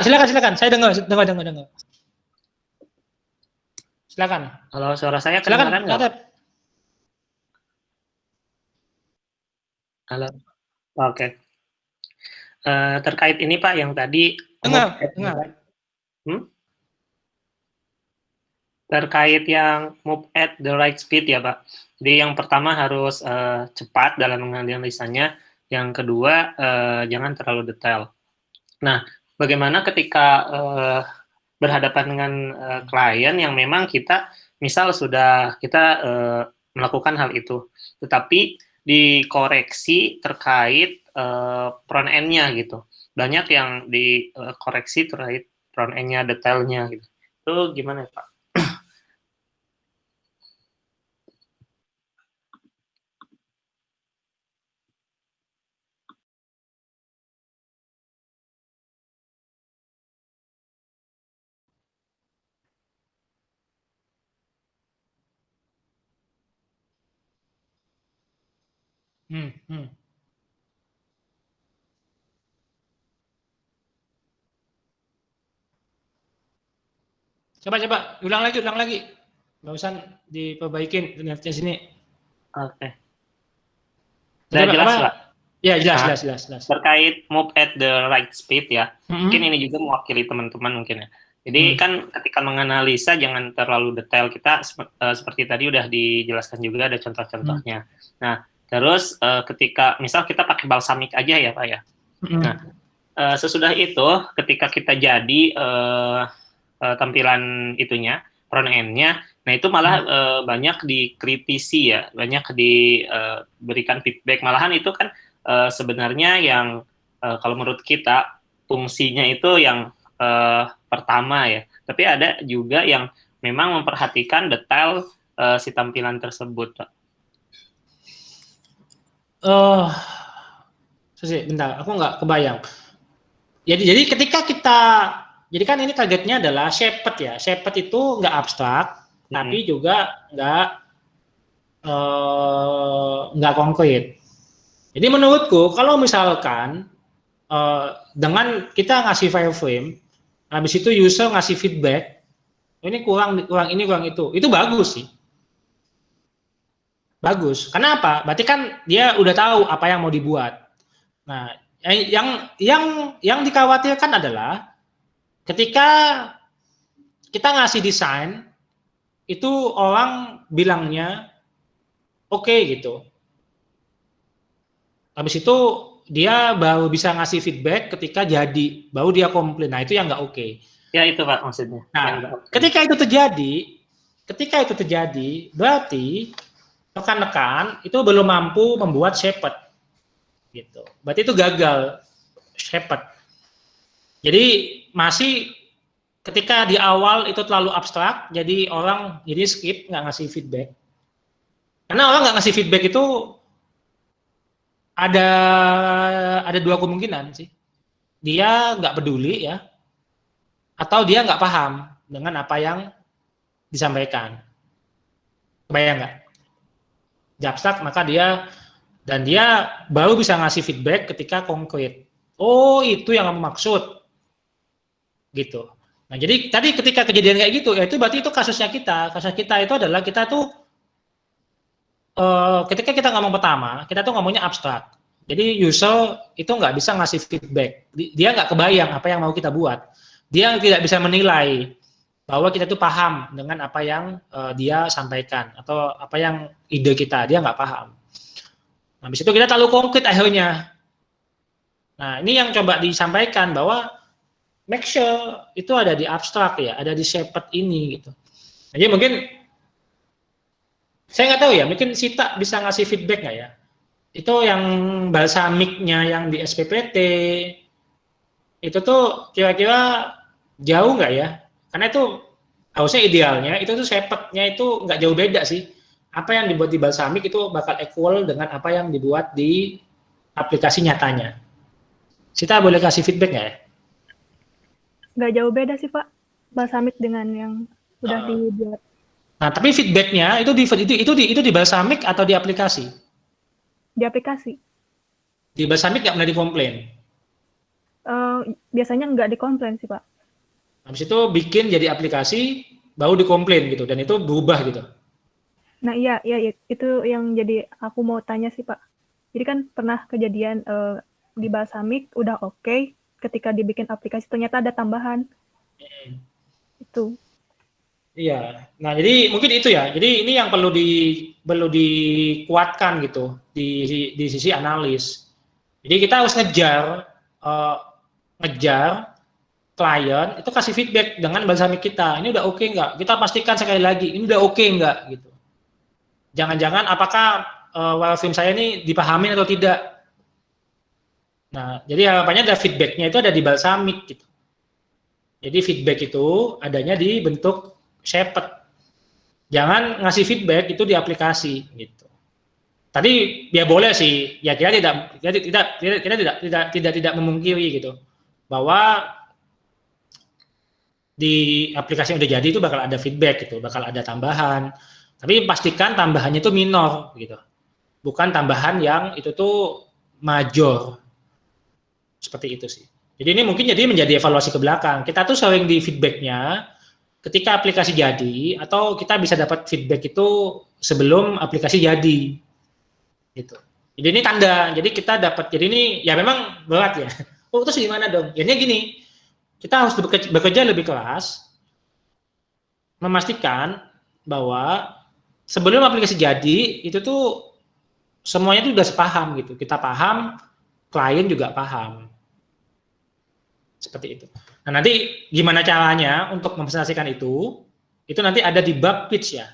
Silakan. Saya dengar. Silakan. Halo, suara saya kedengaran nggak? Halo. Oke. Terkait ini Pak yang tadi dengar. Terkait yang move at the right speed ya Pak. Jadi yang pertama harus cepat dalam menganalisanya, yang kedua jangan terlalu detail. Nah, bagaimana ketika berhadapan dengan klien yang memang kita misal sudah kita melakukan hal itu, tetapi dikoreksi terkait front end-nya gitu. Banyak yang dikoreksi terkait front end-nya, detailnya gitu. Itu gimana Pak? Coba, ulang lagi. Barusan diperbaikin internetnya sini. Oke. Sudah jelas, Pak? Ya, jelas. Terkait move at the right speed ya. Mungkin ini juga mewakili teman-teman mungkin ya. Jadi kan ketika menganalisa jangan terlalu detail. Kita seperti tadi udah dijelaskan juga ada contoh-contohnya. Nah, terus ketika misal kita pakai balsamik aja ya Pak ya. Nah, sesudah itu ketika kita jadi tampilan itunya, front end-nya, nah itu malah banyak dikritisi ya, banyak diberikan feedback. Malahan itu kan sebenarnya yang kalau menurut kita fungsinya itu yang pertama ya, tapi ada juga yang memang memperhatikan detail si tampilan tersebut. Bentar, aku nggak kebayang. Jadi ketika jadi kan ini targetnya adalah Shepherd ya. Shepherd itu nggak abstrak, tapi juga nggak konkret. Jadi menurutku kalau misalkan dengan kita ngasih wireframe, habis itu user ngasih feedback, ini kurang itu bagus sih. Bagus. Kenapa? Berarti kan dia udah tahu apa yang mau dibuat. Nah, yang dikhawatirkan adalah ketika kita ngasih desain, itu orang bilangnya oke gitu. Habis itu dia baru bisa ngasih feedback ketika jadi, baru dia komplain. Nah itu yang nggak oke. Ya itu Pak maksudnya. Nah, ketika itu terjadi, berarti rekan-rekan itu belum mampu membuat Shepherd. Gitu. Berarti itu gagal Shepherd. Jadi masih ketika di awal itu terlalu abstrak, jadi orang jadi skip, nggak ngasih feedback. Karena orang nggak ngasih feedback itu ada dua kemungkinan sih. Dia nggak peduli ya, atau dia nggak paham dengan apa yang disampaikan. Kebayang nggak? Dia abstrak, maka dia baru bisa ngasih feedback ketika konkret. Oh, itu yang kamu maksud. Gitu. Nah, jadi tadi ketika kejadian kayak gitu, ya itu berarti itu kasusnya kita. Kasus kita itu adalah kita tuh ketika kita ngomong pertama, kita tuh ngomongnya abstrak. Jadi user itu nggak bisa ngasih feedback. Dia nggak kebayang apa yang mau kita buat. Dia tidak bisa menilai bahwa kita tuh paham dengan apa yang dia sampaikan atau apa yang ide kita. Dia nggak paham. Nah, habis itu kita terlalu konkret akhirnya. Nah, ini yang coba disampaikan bahwa make sure itu ada di abstrak ya, ada di shaped ini gitu. Jadi mungkin saya nggak tahu ya, mungkin Sita bisa ngasih feedback nggak ya? Itu yang balsamiknya yang di SPPT itu tuh kira-kira jauh nggak ya? Karena itu harusnya idealnya itu tuh shapednya itu nggak jauh beda sih. Apa yang dibuat di balsamik itu bakal equal dengan apa yang dibuat di aplikasi nyatanya. Sita boleh kasih feedback nggak ya? Nggak jauh beda sih Pak, balsamik dengan yang udah dibuat. Nah, tapi feedbacknya itu di balsamik atau di aplikasi? Di aplikasi. Di balsamik nggak pernah dikomplain? Biasanya nggak dikomplain sih Pak. Habis itu bikin jadi aplikasi, baru dikomplain gitu, dan itu berubah gitu. Nah iya itu yang jadi aku mau tanya sih Pak. Jadi kan pernah kejadian di balsamik udah oke, ketika dibikin aplikasi ternyata ada tambahan. Itu. Iya. Nah, jadi mungkin itu ya. Jadi ini yang perlu dikuatkan gitu di sisi analis. Jadi kita harus ngejar klien itu kasih feedback dengan balsamik kita. Ini udah oke nggak? Kita pastikan sekali lagi, ini udah oke nggak gitu. Jangan-jangan apakah wireframe saya ini dipahami atau tidak? Nah, jadi harapannya ada feedbacknya itu ada di balsamik gitu. Jadi feedback itu adanya di bentuk shaped. Jangan ngasih feedback itu di aplikasi gitu. Tadi ya boleh sih, ya kita tidak memungkiri gitu bahwa di aplikasi yang udah jadi itu bakal ada feedback gitu, bakal ada tambahan. Tapi pastikan tambahannya itu minor gitu. Bukan tambahan yang itu tuh major. Seperti itu sih. Jadi ini mungkin menjadi evaluasi ke belakang. Kita tuh sering di feedbacknya ketika aplikasi jadi, atau kita bisa dapat feedback itu sebelum aplikasi jadi. Gitu. Jadi ini tanda. Jadi kita dapat, jadi ini ya memang berat ya. Oh terus gimana dong? Jadinya gini, kita harus bekerja lebih keras, memastikan bahwa sebelum aplikasi jadi, itu tuh semuanya tuh udah sepaham gitu. Kita paham, klien juga paham. Seperti itu. Nah, nanti gimana caranya untuk mempresentasikan itu nanti ada di bab pitch ya.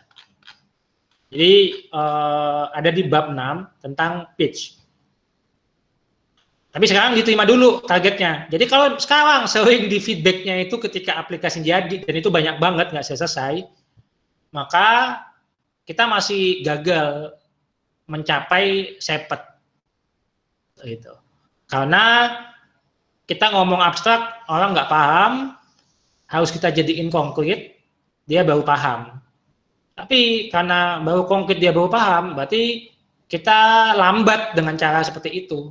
Jadi ada di bab 6 tentang pitch. Tapi sekarang diterima dulu targetnya. Jadi kalau sekarang sering di feedbacknya itu ketika aplikasi jadi, dan itu banyak banget nggak selesai, maka kita masih gagal mencapai shaped. Gitu. Karena kita ngomong abstrak, orang nggak paham, harus kita jadiin konkret, dia baru paham. Tapi karena baru konkret dia baru paham, berarti kita lambat dengan cara seperti itu.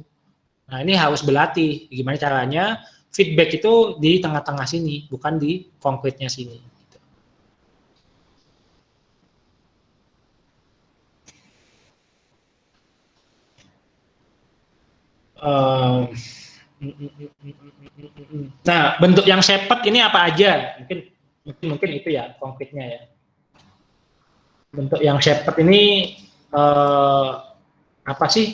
Nah ini harus berlatih, gimana caranya feedback itu di tengah-tengah sini, bukan di konkretnya sini. Nah, bentuk yang shaped ini apa aja? Mungkin itu ya konkretnya ya. Bentuk yang shaped ini apa sih?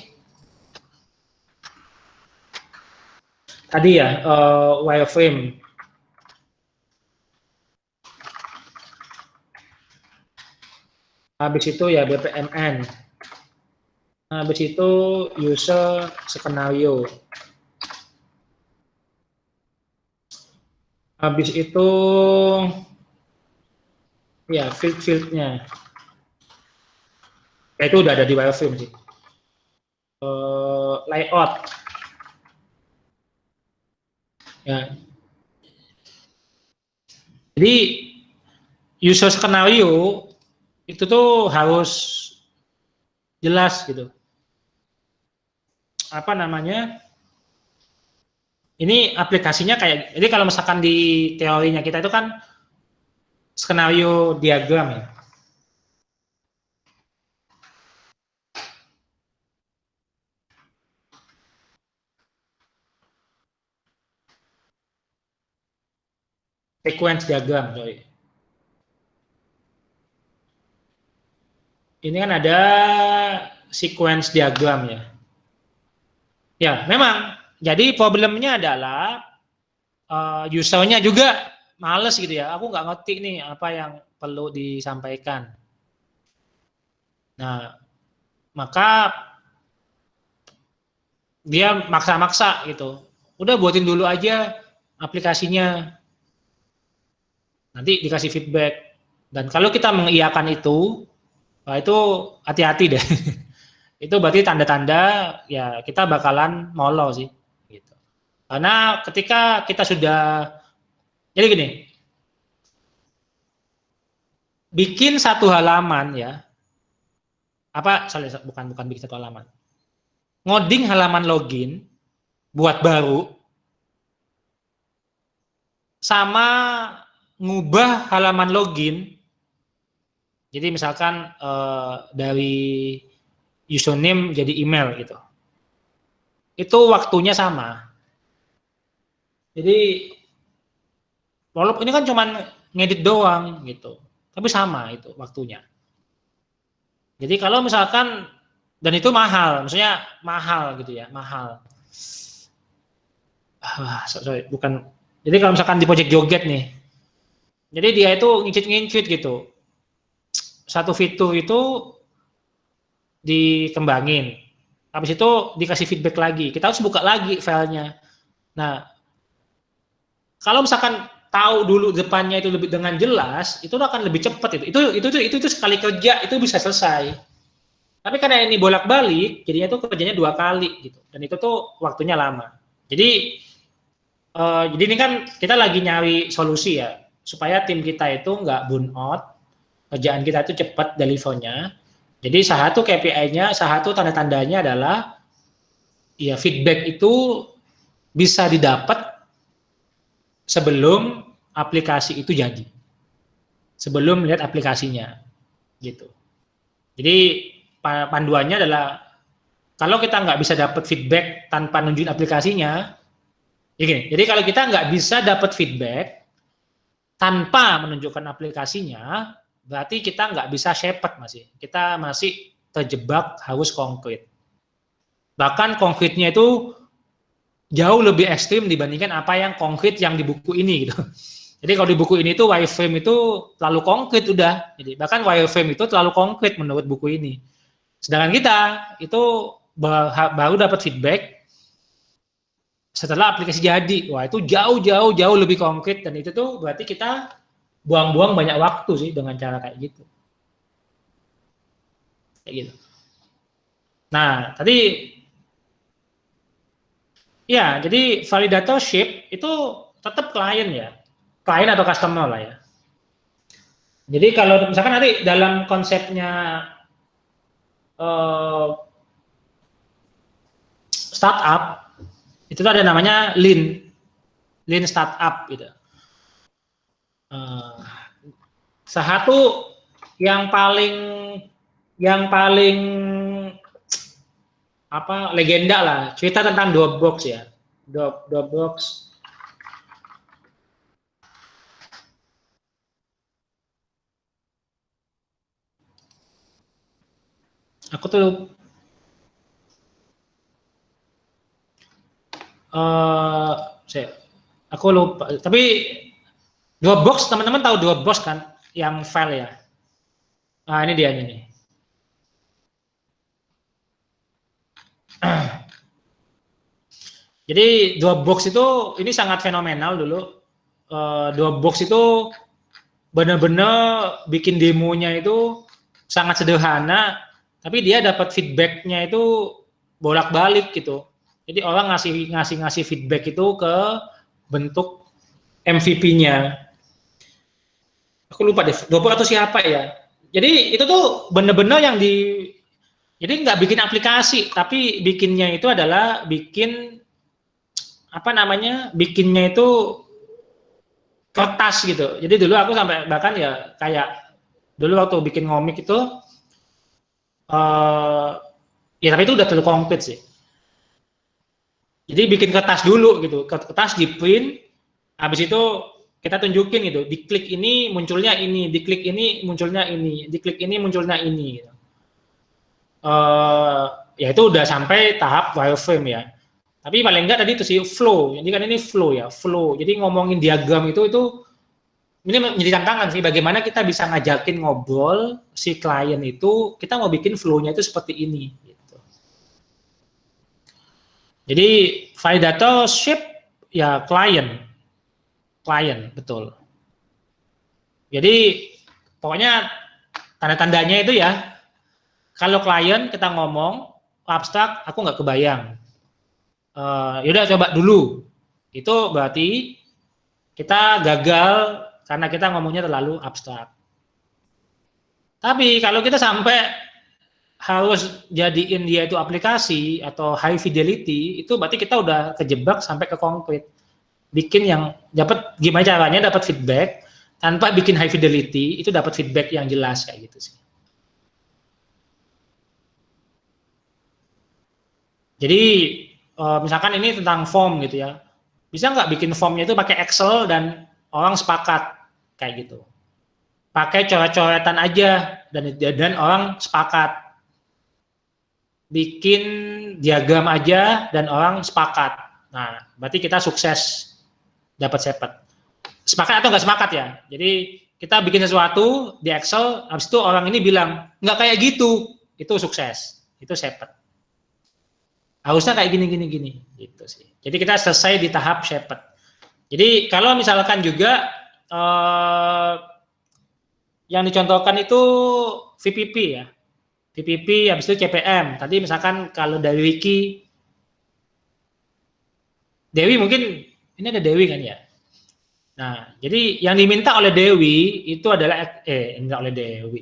Tadi ya wireframe. Habis itu ya BPMN. Habis itu user skenario. Habis itu ya field-fieldnya. Ya, itu udah ada di wireframe sih. Layout. Ya. Jadi user skenario itu tuh harus jelas gitu. Apa namanya? Ini aplikasinya kayak, jadi kalau misalkan di teorinya kita itu kan skenario diagram ya. Sequence diagram, sorry. Ini kan ada sequence diagram ya. Ya, memang. Jadi problemnya adalah usernya juga males gitu ya. Aku nggak ngerti nih apa yang perlu disampaikan. Nah, maka dia maksa-maksa gitu. Udah buatin dulu aja aplikasinya. Nanti dikasih feedback. Dan kalau kita mengiyakan itu, wah itu hati-hati deh. Itu berarti tanda-tanda ya kita bakalan molor sih. Gitu. Karena ketika kita sudah, jadi gini, bikin satu halaman ya, bukan bikin satu halaman, ngoding halaman login buat baru, sama ngubah halaman login. Jadi misalkan dari username jadi email gitu. Itu waktunya sama. Jadi walaupun ini kan cuman ngedit doang gitu. Tapi sama itu waktunya. Jadi kalau misalkan, dan itu mahal, maksudnya mahal gitu ya, mahal. Sorry, bukan. Jadi kalau misalkan di Project Joget nih, jadi dia itu ngincit-ngincit gitu. Satu fitur itu dikembangin. Habis itu dikasih feedback lagi. Kita harus buka lagi filenya. Nah, kalau misalkan tahu dulu depannya itu lebih dengan jelas, itu akan lebih cepat itu. Itu sekali kerja itu bisa selesai. Tapi karena ini bolak-balik, jadinya tuh kerjanya 2 kali gitu. Dan itu tuh waktunya lama. Jadi ini kan kita lagi nyari solusi ya, supaya tim kita itu nggak burn out, kerjaan kita itu cepat delivernya. Jadi salah satu KPI-nya, salah satu tanda-tandanya adalah ya feedback itu bisa didapat sebelum aplikasi itu jadi. Sebelum lihat aplikasinya gitu. Jadi panduannya adalah kalau kita nggak bisa dapat feedback tanpa nunjukin aplikasinya, ya gini, jadi kalau kita nggak bisa dapat feedback tanpa menunjukkan aplikasinya, berarti kita nggak bisa shepherd masih. Kita masih terjebak harus konkret. Bahkan konkretnya itu jauh lebih ekstrim dibandingkan apa yang konkret yang di buku ini gitu. Jadi kalau di buku ini tuh wireframe itu terlalu konkret udah. Jadi bahkan wireframe itu terlalu konkret menurut buku ini. Sedangkan kita itu baru dapat feedback setelah aplikasi jadi. Wah, itu jauh lebih konkret, dan itu tuh berarti kita buang-buang banyak waktu sih dengan cara kayak gitu. Kayak gitu. Nah, tadi ya, jadi validatorship itu tetap klien ya. Klien atau customer lah ya. Jadi kalau misalkan nanti dalam konsepnya startup, itu ada namanya lean startup gitu. Satu yang paling apa legenda lah, cerita tentang Dropbox ya. Dropbox. Aku tuh aku lupa, tapi Dropbox, teman-teman tahu Dropbox kan, yang file ya. Nah, ini dia nih. Jadi Dropbox itu ini sangat fenomenal dulu. Dropbox itu benar-benar bikin demonya itu sangat sederhana, tapi dia dapat feedbacknya itu bolak-balik gitu. Jadi orang ngasih feedback itu ke bentuk MVP-nya. Aku lupa deh, Dropbox atau siapa ya. Jadi itu tuh benar-benar yang jadi nggak bikin aplikasi, tapi bikinnya itu adalah bikinnya itu kertas gitu. Jadi dulu aku sampai bahkan ya kayak dulu waktu bikin komik itu, ya tapi itu udah terlalu konkret sih. Jadi bikin kertas dulu gitu, kertas di print, habis itu kita tunjukin gitu, diklik ini munculnya ini, diklik ini munculnya ini, diklik ini munculnya ini. Gitu. Ya itu udah sampai tahap wireframe ya. Tapi paling enggak tadi itu sih flow. Jadi kan ini flow ya, flow. Jadi ngomongin diagram itu ini menjadi tantangan sih. Bagaimana kita bisa ngajakin ngobrol si klien itu, kita mau bikin flow-nya itu seperti ini. Gitu. Jadi validator shape ya klien betul. Jadi pokoknya tanda-tandanya itu ya. Kalau klien kita ngomong abstrak, aku nggak kebayang. Yaudah coba dulu. Itu berarti kita gagal karena kita ngomongnya terlalu abstrak. Tapi kalau kita sampai harus jadiin dia itu aplikasi atau high fidelity, itu berarti kita udah kejebak sampai ke konkret. Bikin yang dapat gimana caranya dapat feedback tanpa bikin high fidelity, itu dapat feedback yang jelas kayak gitu sih. Jadi misalkan ini tentang form gitu ya, bisa nggak bikin formnya itu pakai Excel dan orang sepakat kayak gitu, pakai coret-coretan aja dan orang sepakat, bikin diagram aja dan orang sepakat. Nah berarti kita sukses dapat sepet. Sepakat atau nggak sepakat ya? Jadi kita bikin sesuatu di Excel, habis itu orang ini bilang nggak kayak gitu, itu sukses, itu sepet. Harusnya kayak gini gitu sih. Jadi kita selesai di tahap shepherd. Jadi kalau misalkan juga yang dicontohkan itu VPP ya. VPP habis itu CPM. Tadi misalkan kalau dari Wiki, Dewi mungkin ini ada Dewi kan ya. Nah, jadi yang diminta oleh Dewi itu adalah enggak oleh Dewi.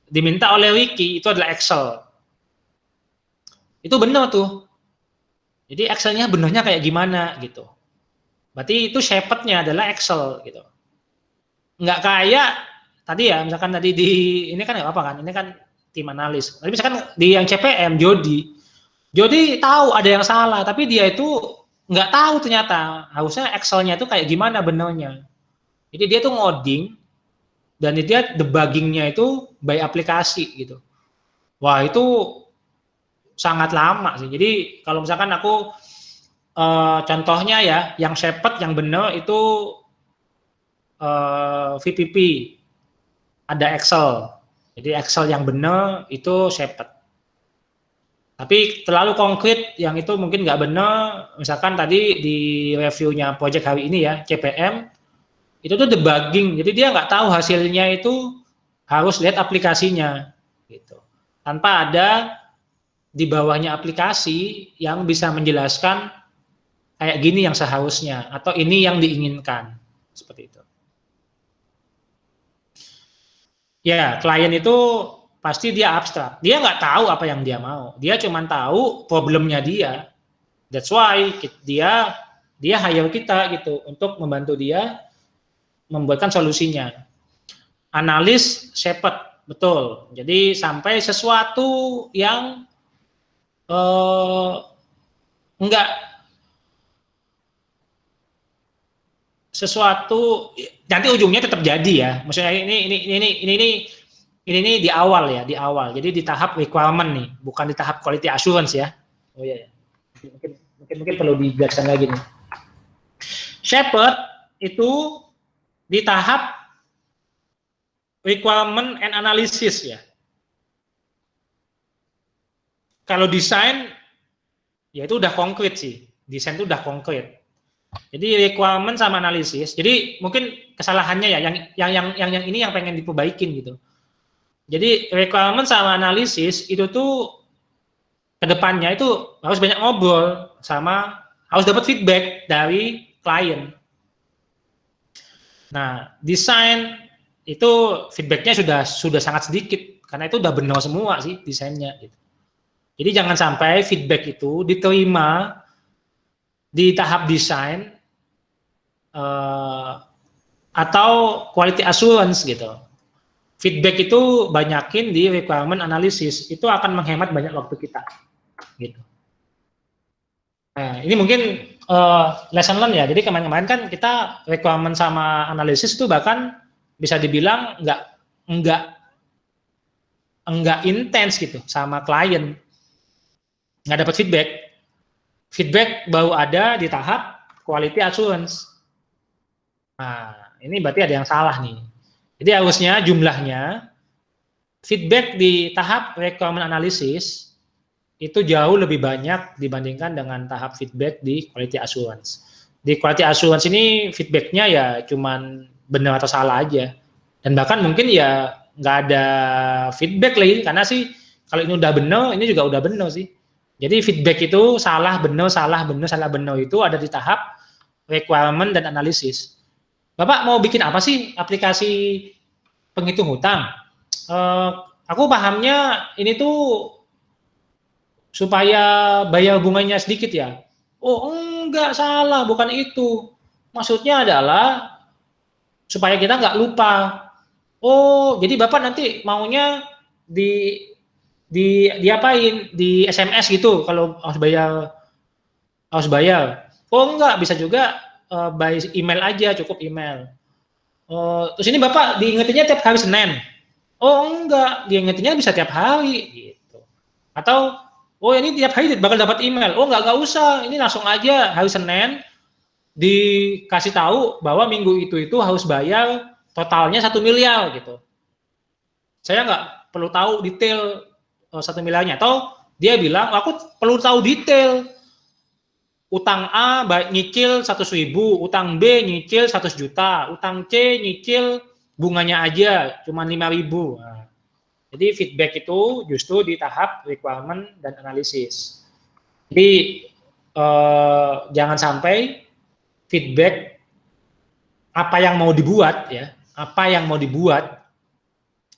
Diminta oleh Wiki itu adalah Excel. Itu benar tuh. Jadi Excel-nya benarnya kayak gimana gitu. Berarti itu shepherd-nya adalah Excel gitu. Nggak kayak tadi ya, misalkan tadi ini kan apa kan? Ini kan tim analis. Tapi misalkan di yang CPM, Jody tahu ada yang salah, tapi dia itu nggak tahu ternyata. Harusnya Excel-nya itu kayak gimana benarnya. Jadi dia tuh ngoding, dan dia debugging-nya itu by aplikasi gitu. Wah itu sangat lama sih. Jadi kalau misalkan aku contohnya ya, yang shepherd yang benar itu VPP, ada Excel. Jadi Excel yang benar itu shepherd. Tapi terlalu konkret yang itu mungkin nggak benar. Misalkan tadi di reviewnya project hari ini ya, CPM, itu tuh debugging. Jadi dia nggak tahu hasilnya itu harus lihat aplikasinya gitu. Tanpa ada di bawahnya aplikasi yang bisa menjelaskan kayak gini yang seharusnya atau ini yang diinginkan seperti itu. Ya, klien itu pasti dia abstrak. Dia nggak tahu apa yang dia mau. Dia cuma tahu problemnya dia. That's why dia hire kita gitu untuk membantu dia membuatkan solusinya. Analis shepherd, betul. Jadi sampai sesuatu yang enggak sesuatu nanti ujungnya tetap jadi ya. Maksudnya ini di awal ya, di awal. Jadi di tahap requirement nih, bukan di tahap quality assurance ya. Oh iya. Mungkin perlu dijelaskan lagi nih. Shepherd itu di tahap requirement and analysis ya. Kalau desain, ya itu udah konkret sih. Desain itu udah konkret. Jadi requirement sama analisis. Jadi mungkin kesalahannya ya yang ini yang pengen diperbaikin gitu. Jadi requirement sama analisis itu tuh kedepannya itu harus banyak ngobrol sama harus dapat feedback dari klien. Nah, desain itu feedbacknya sudah sangat sedikit karena itu udah benar semua sih desainnya. Gitu. Jadi jangan sampai feedback itu diterima di tahap desain atau quality assurance gitu. Feedback itu banyakin di requirement analysis, itu akan menghemat banyak waktu kita. Gitu. Nah, ini mungkin lesson learn ya. Jadi kemarin-kemarin kan kita requirement sama analisis itu bahkan bisa dibilang enggak intens gitu sama klien. Nggak dapat feedback. Feedback baru ada di tahap quality assurance. Nah, ini berarti ada yang salah nih. Jadi harusnya jumlahnya feedback di tahap requirement analysis itu jauh lebih banyak dibandingkan dengan tahap feedback di quality assurance. Di quality assurance ini feedbacknya ya cuman benar atau salah aja. Dan bahkan mungkin ya nggak ada feedback lagi, karena sih kalau ini udah benar, ini juga udah benar sih. Jadi feedback itu salah benar itu ada di tahap requirement dan analisis. Bapak mau bikin apa sih aplikasi penghitung hutang? Aku pahamnya ini tuh supaya bayar bunganya sedikit ya. Oh enggak, salah, bukan itu. Maksudnya adalah supaya kita nggak lupa. Oh, jadi Bapak nanti maunya diapain? Di SMS gitu kalau harus bayar. Oh enggak, bisa juga by email aja, cukup email. Terus ini Bapak diingetinnya tiap hari Senin. Oh enggak, diingetinnya bisa tiap hari gitu. Atau oh ini tiap hari bakal dapat email. Oh enggak usah, ini langsung aja hari Senin dikasih tahu bahwa minggu itu harus bayar totalnya 1 miliar gitu. Saya nggak perlu tahu detail 1 miliarnya. Atau dia bilang aku perlu tahu detail. Utang A nyicil 100.000, utang B nyicil 100 juta, utang C nyicil bunganya aja cuma 5.000. Nah, jadi feedback itu justru di tahap requirement dan analisis. Jadi jangan sampai feedback apa yang mau dibuat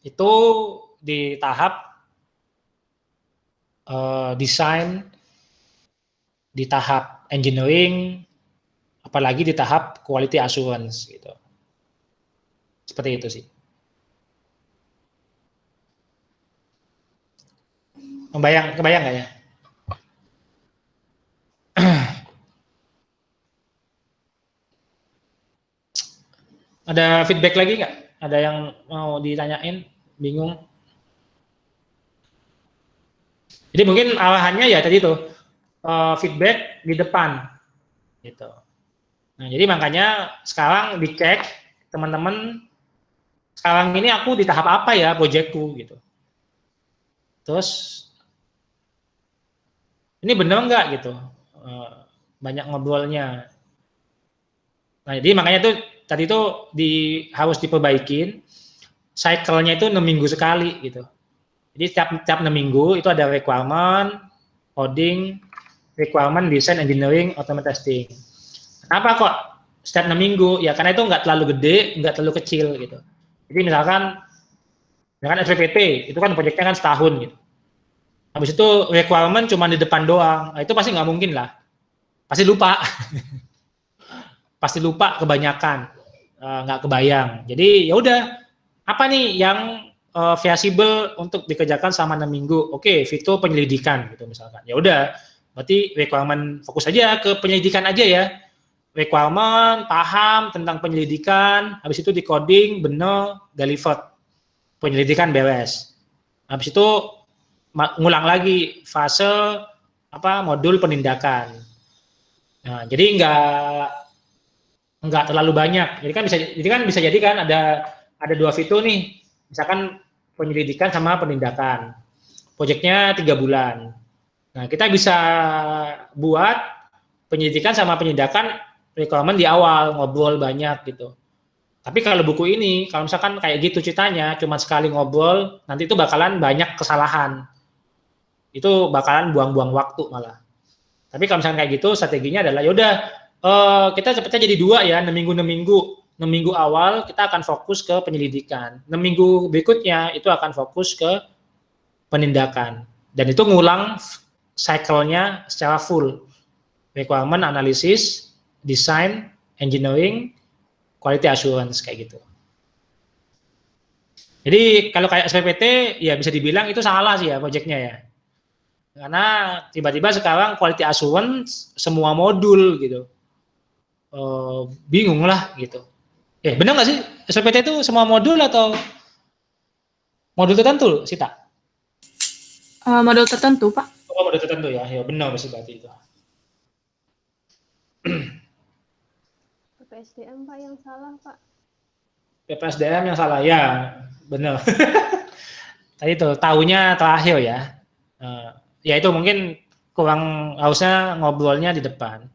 itu di tahap desain, di tahap engineering, apalagi di tahap quality assurance gitu. Seperti itu sih. Kebayang nggak ya? Ada feedback lagi nggak? Ada yang mau ditanyain? Bingung? Jadi mungkin arahannya ya tadi tuh feedback di depan, gitu. Nah, jadi makanya sekarang dicek teman-teman, sekarang ini aku di tahap apa ya proyekku, gitu. Terus ini benar nggak gitu? Banyak ngobrolnya. Nah, jadi makanya tuh tadi tuh harus diperbaikin, cycle-nya itu 6 minggu sekali gitu. Jadi tiap 6 minggu itu ada requirement, coding, requirement, design, engineering, automation testing. Kenapa kok setiap 6 minggu? Ya karena itu nggak terlalu gede, nggak terlalu kecil gitu. Jadi misalkan SPPT, itu kan proyeknya kan setahun gitu. Habis itu requirement cuma di depan doang, nah, itu pasti nggak mungkin lah. Pasti lupa. Pasti lupa kebanyakan, nggak kebayang. Jadi ya udah, apa nih yang feasible untuk dikerjakan selama 6 minggu? Oke, fitur penyelidikan gitu misalkan. Ya udah, berarti requirement fokus aja ke penyelidikan aja ya. Requirement, paham tentang penyelidikan, habis itu di coding, bener, delivered. Penyelidikan beres. Habis itu ngulang lagi fase modul penindakan. Nah, jadi nggak terlalu banyak. Jadi kan bisa jadi kan ada 2 fitur nih. Misalkan penyelidikan sama penindakan. Proyeknya 3 bulan. Nah, kita bisa buat penyelidikan sama penindakan requirement di awal, ngobrol banyak gitu. Tapi kalau buku ini, kalau misalkan kayak gitu ceritanya, cuma sekali ngobrol, nanti itu bakalan banyak kesalahan. Itu bakalan buang-buang waktu malah. Tapi kalau misalkan kayak gitu, strateginya adalah yaudah kita cepetnya jadi 2 ya, 6 minggu 6 minggu. 6 minggu awal kita akan fokus ke penyelidikan. 6 minggu berikutnya itu akan fokus ke penindakan. Dan itu ngulang cycle-nya secara full. Requirement analysis, design, engineering, quality assurance kayak gitu. Jadi kalau kayak SPPT ya bisa dibilang itu salah sih ya proyeknya ya. Karena tiba-tiba sekarang quality assurance semua modul gitu. Bingung lah gitu. Benar nggak sih SPPT itu semua modul atau modul tertentu, Sita? Modul tertentu, Pak. Oh, modul tertentu ya. Ya benar berarti itu. PPSDM Pak yang salah Pak. PPSDM yang salah ya, benar. Tadi itu tahunya terakhir ya. Ya itu mungkin kurang harusnya ngobrolnya di depan.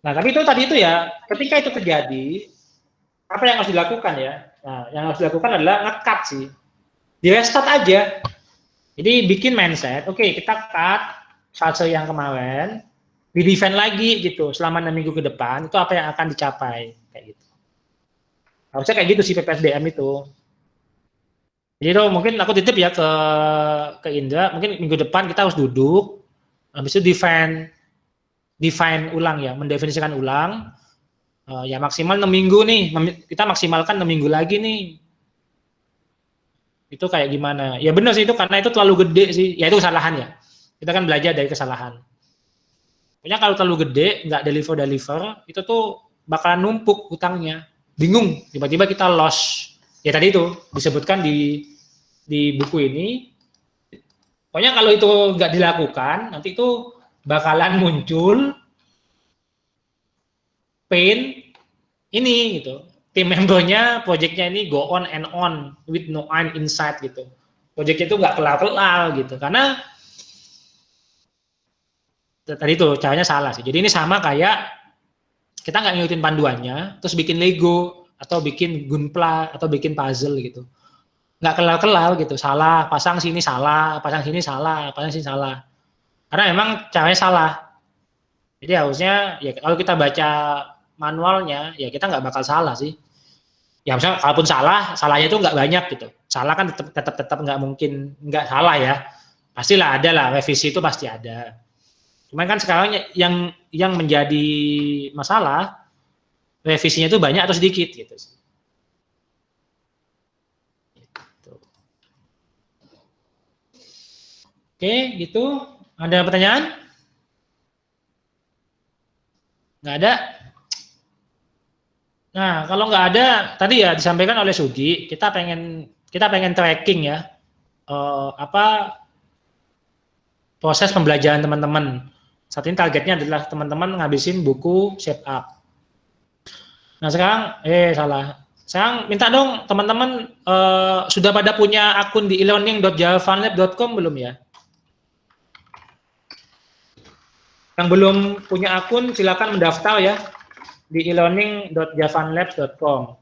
Nah tapi itu tadi itu ya, ketika itu terjadi, apa yang harus dilakukan ya? Nah yang harus dilakukan adalah nge-cut sih, di restart aja. Jadi bikin mindset, oke, kita cut fase yang kemarin, di defend lagi gitu selama 6 minggu ke depan itu apa yang akan dicapai kayak gitu. Harusnya kayak gitu sih PPSDM itu. Jadi itu mungkin aku titip ya ke Indra, mungkin minggu depan kita harus duduk, habis itu define ulang ya, mendefinisikan ulang. Ya maksimal 6 minggu nih, kita maksimalkan 6 minggu lagi nih. Itu kayak gimana? Ya benar sih itu karena itu terlalu gede sih. Ya itu kesalahan ya. Kita kan belajar dari kesalahan. Pokoknya kalau terlalu gede, nggak deliver, itu tuh bakalan numpuk hutangnya. Bingung, tiba-tiba kita loss. Ya tadi itu disebutkan di buku ini. Pokoknya kalau itu nggak dilakukan, nanti itu bakalan muncul pain ini gitu. Tim membernya, projectnya ini go on and on with no end inside gitu. Projectnya itu nggak kelar-kelar gitu, karena tadi itu caranya salah sih. Jadi ini sama kayak kita nggak ngikutin panduannya, terus bikin Lego atau bikin gunpla atau bikin puzzle gitu, nggak kelar-kelar gitu. Salah, pasang sini salah, pasang sini salah, pasang sini salah. Karena memang caranya salah. Jadi harusnya ya kalau kita baca manualnya ya kita nggak bakal salah sih. Ya misalnya kalaupun salah, salahnya itu nggak banyak gitu. Salah kan tetap nggak mungkin nggak salah ya. Pastilah ada lah, revisi itu pasti ada. Cuman kan sekarang yang menjadi masalah revisinya itu banyak atau sedikit gitu. Oke, gitu. Ada pertanyaan? Nggak ada? Nah, kalau nggak ada, tadi ya disampaikan oleh Sugi, kita pengen tracking ya, proses pembelajaran teman-teman. Saat ini targetnya adalah teman-teman ngabisin buku Shape Up. Nah sekarang, Sekarang minta dong teman-teman sudah pada punya akun di elearning.javanlab.com belum ya? Yang belum punya akun silakan mendaftar ya di elearning.javanlab.com.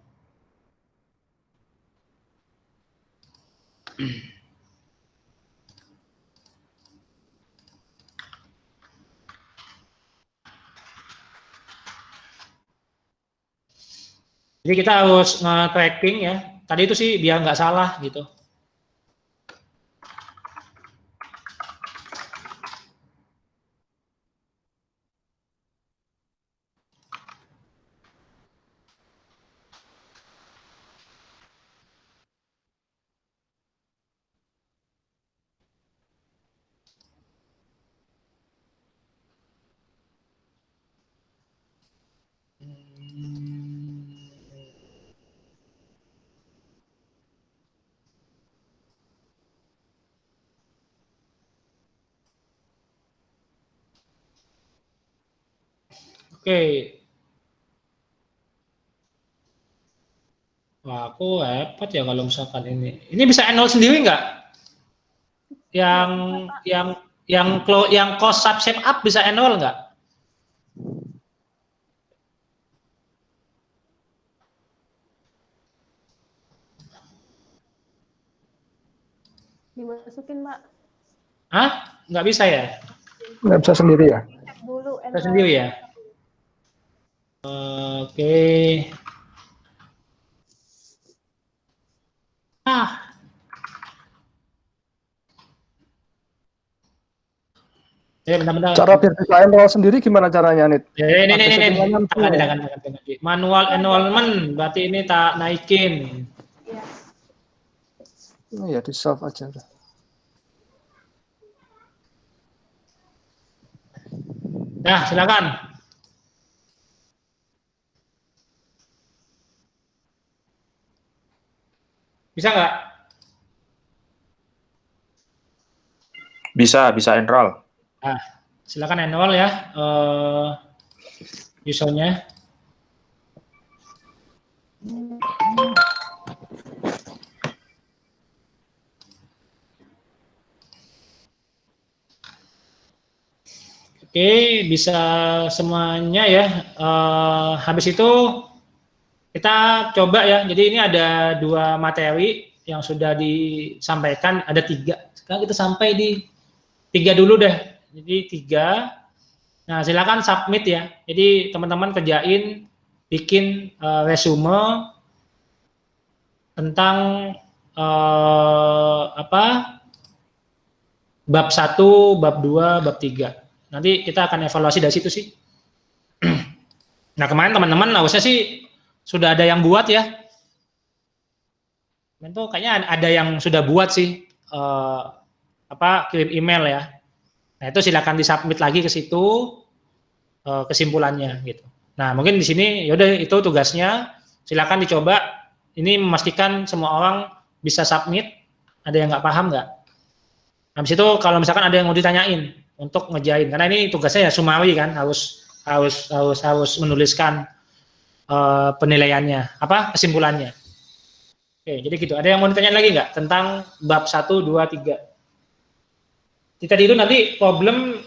Jadi kita harus nge-tracking ya. Tadi itu sih biar nggak salah gitu. Oke. Wah, aku repot ya kalau misalkan ini. Ini bisa enroll sendiri nggak? Yang cost Shape Up bisa enroll nggak? dimasukin, Pak. Hah? Nggak bisa ya? Nggak bisa sendiri ya? Cek dulu Kita sendiri ya? Oke. Ah, bentar-bentar. Cara biar bisa enroll sendiri gimana caranya, Nit? Ya, ini, Ada settingannya tangan, tuh. tangan. Manual enrollment, berarti ini tak naikin. Ya. Oh ya, di solve aja udah. Nah, silakan. Bisa nggak? Bisa enroll. Nah, silakan enroll ya, usernya. Oke, bisa semuanya ya. Habis itu kita coba ya. Jadi ini ada 2 materi yang sudah disampaikan, ada 3. Sekarang kita sampai di 3 dulu deh. Jadi 3. Nah, silakan submit ya. Jadi teman-teman kerjain bikin resume tentang bab 1, bab 2, bab 3. Nanti kita akan evaluasi dari situ sih. Nah, kemarin teman-teman harusnya sih sudah ada yang buat ya. Itu kayaknya ada yang sudah buat sih kirim email ya. Nah, itu silakan disubmit lagi ke situ kesimpulannya gitu. Nah, mungkin di sini yaudah itu tugasnya, silakan dicoba. Ini memastikan semua orang bisa submit. Ada yang nggak paham nggak? Habis itu kalau misalkan ada yang mau ditanyain untuk ngejain, karena ini tugasnya ya sumawi kan, harus menuliskan penilaiannya, kesimpulannya. Oke, jadi gitu. Ada yang mau ditanya lagi nggak tentang bab 1, 2, 3? Tadi itu nanti problem,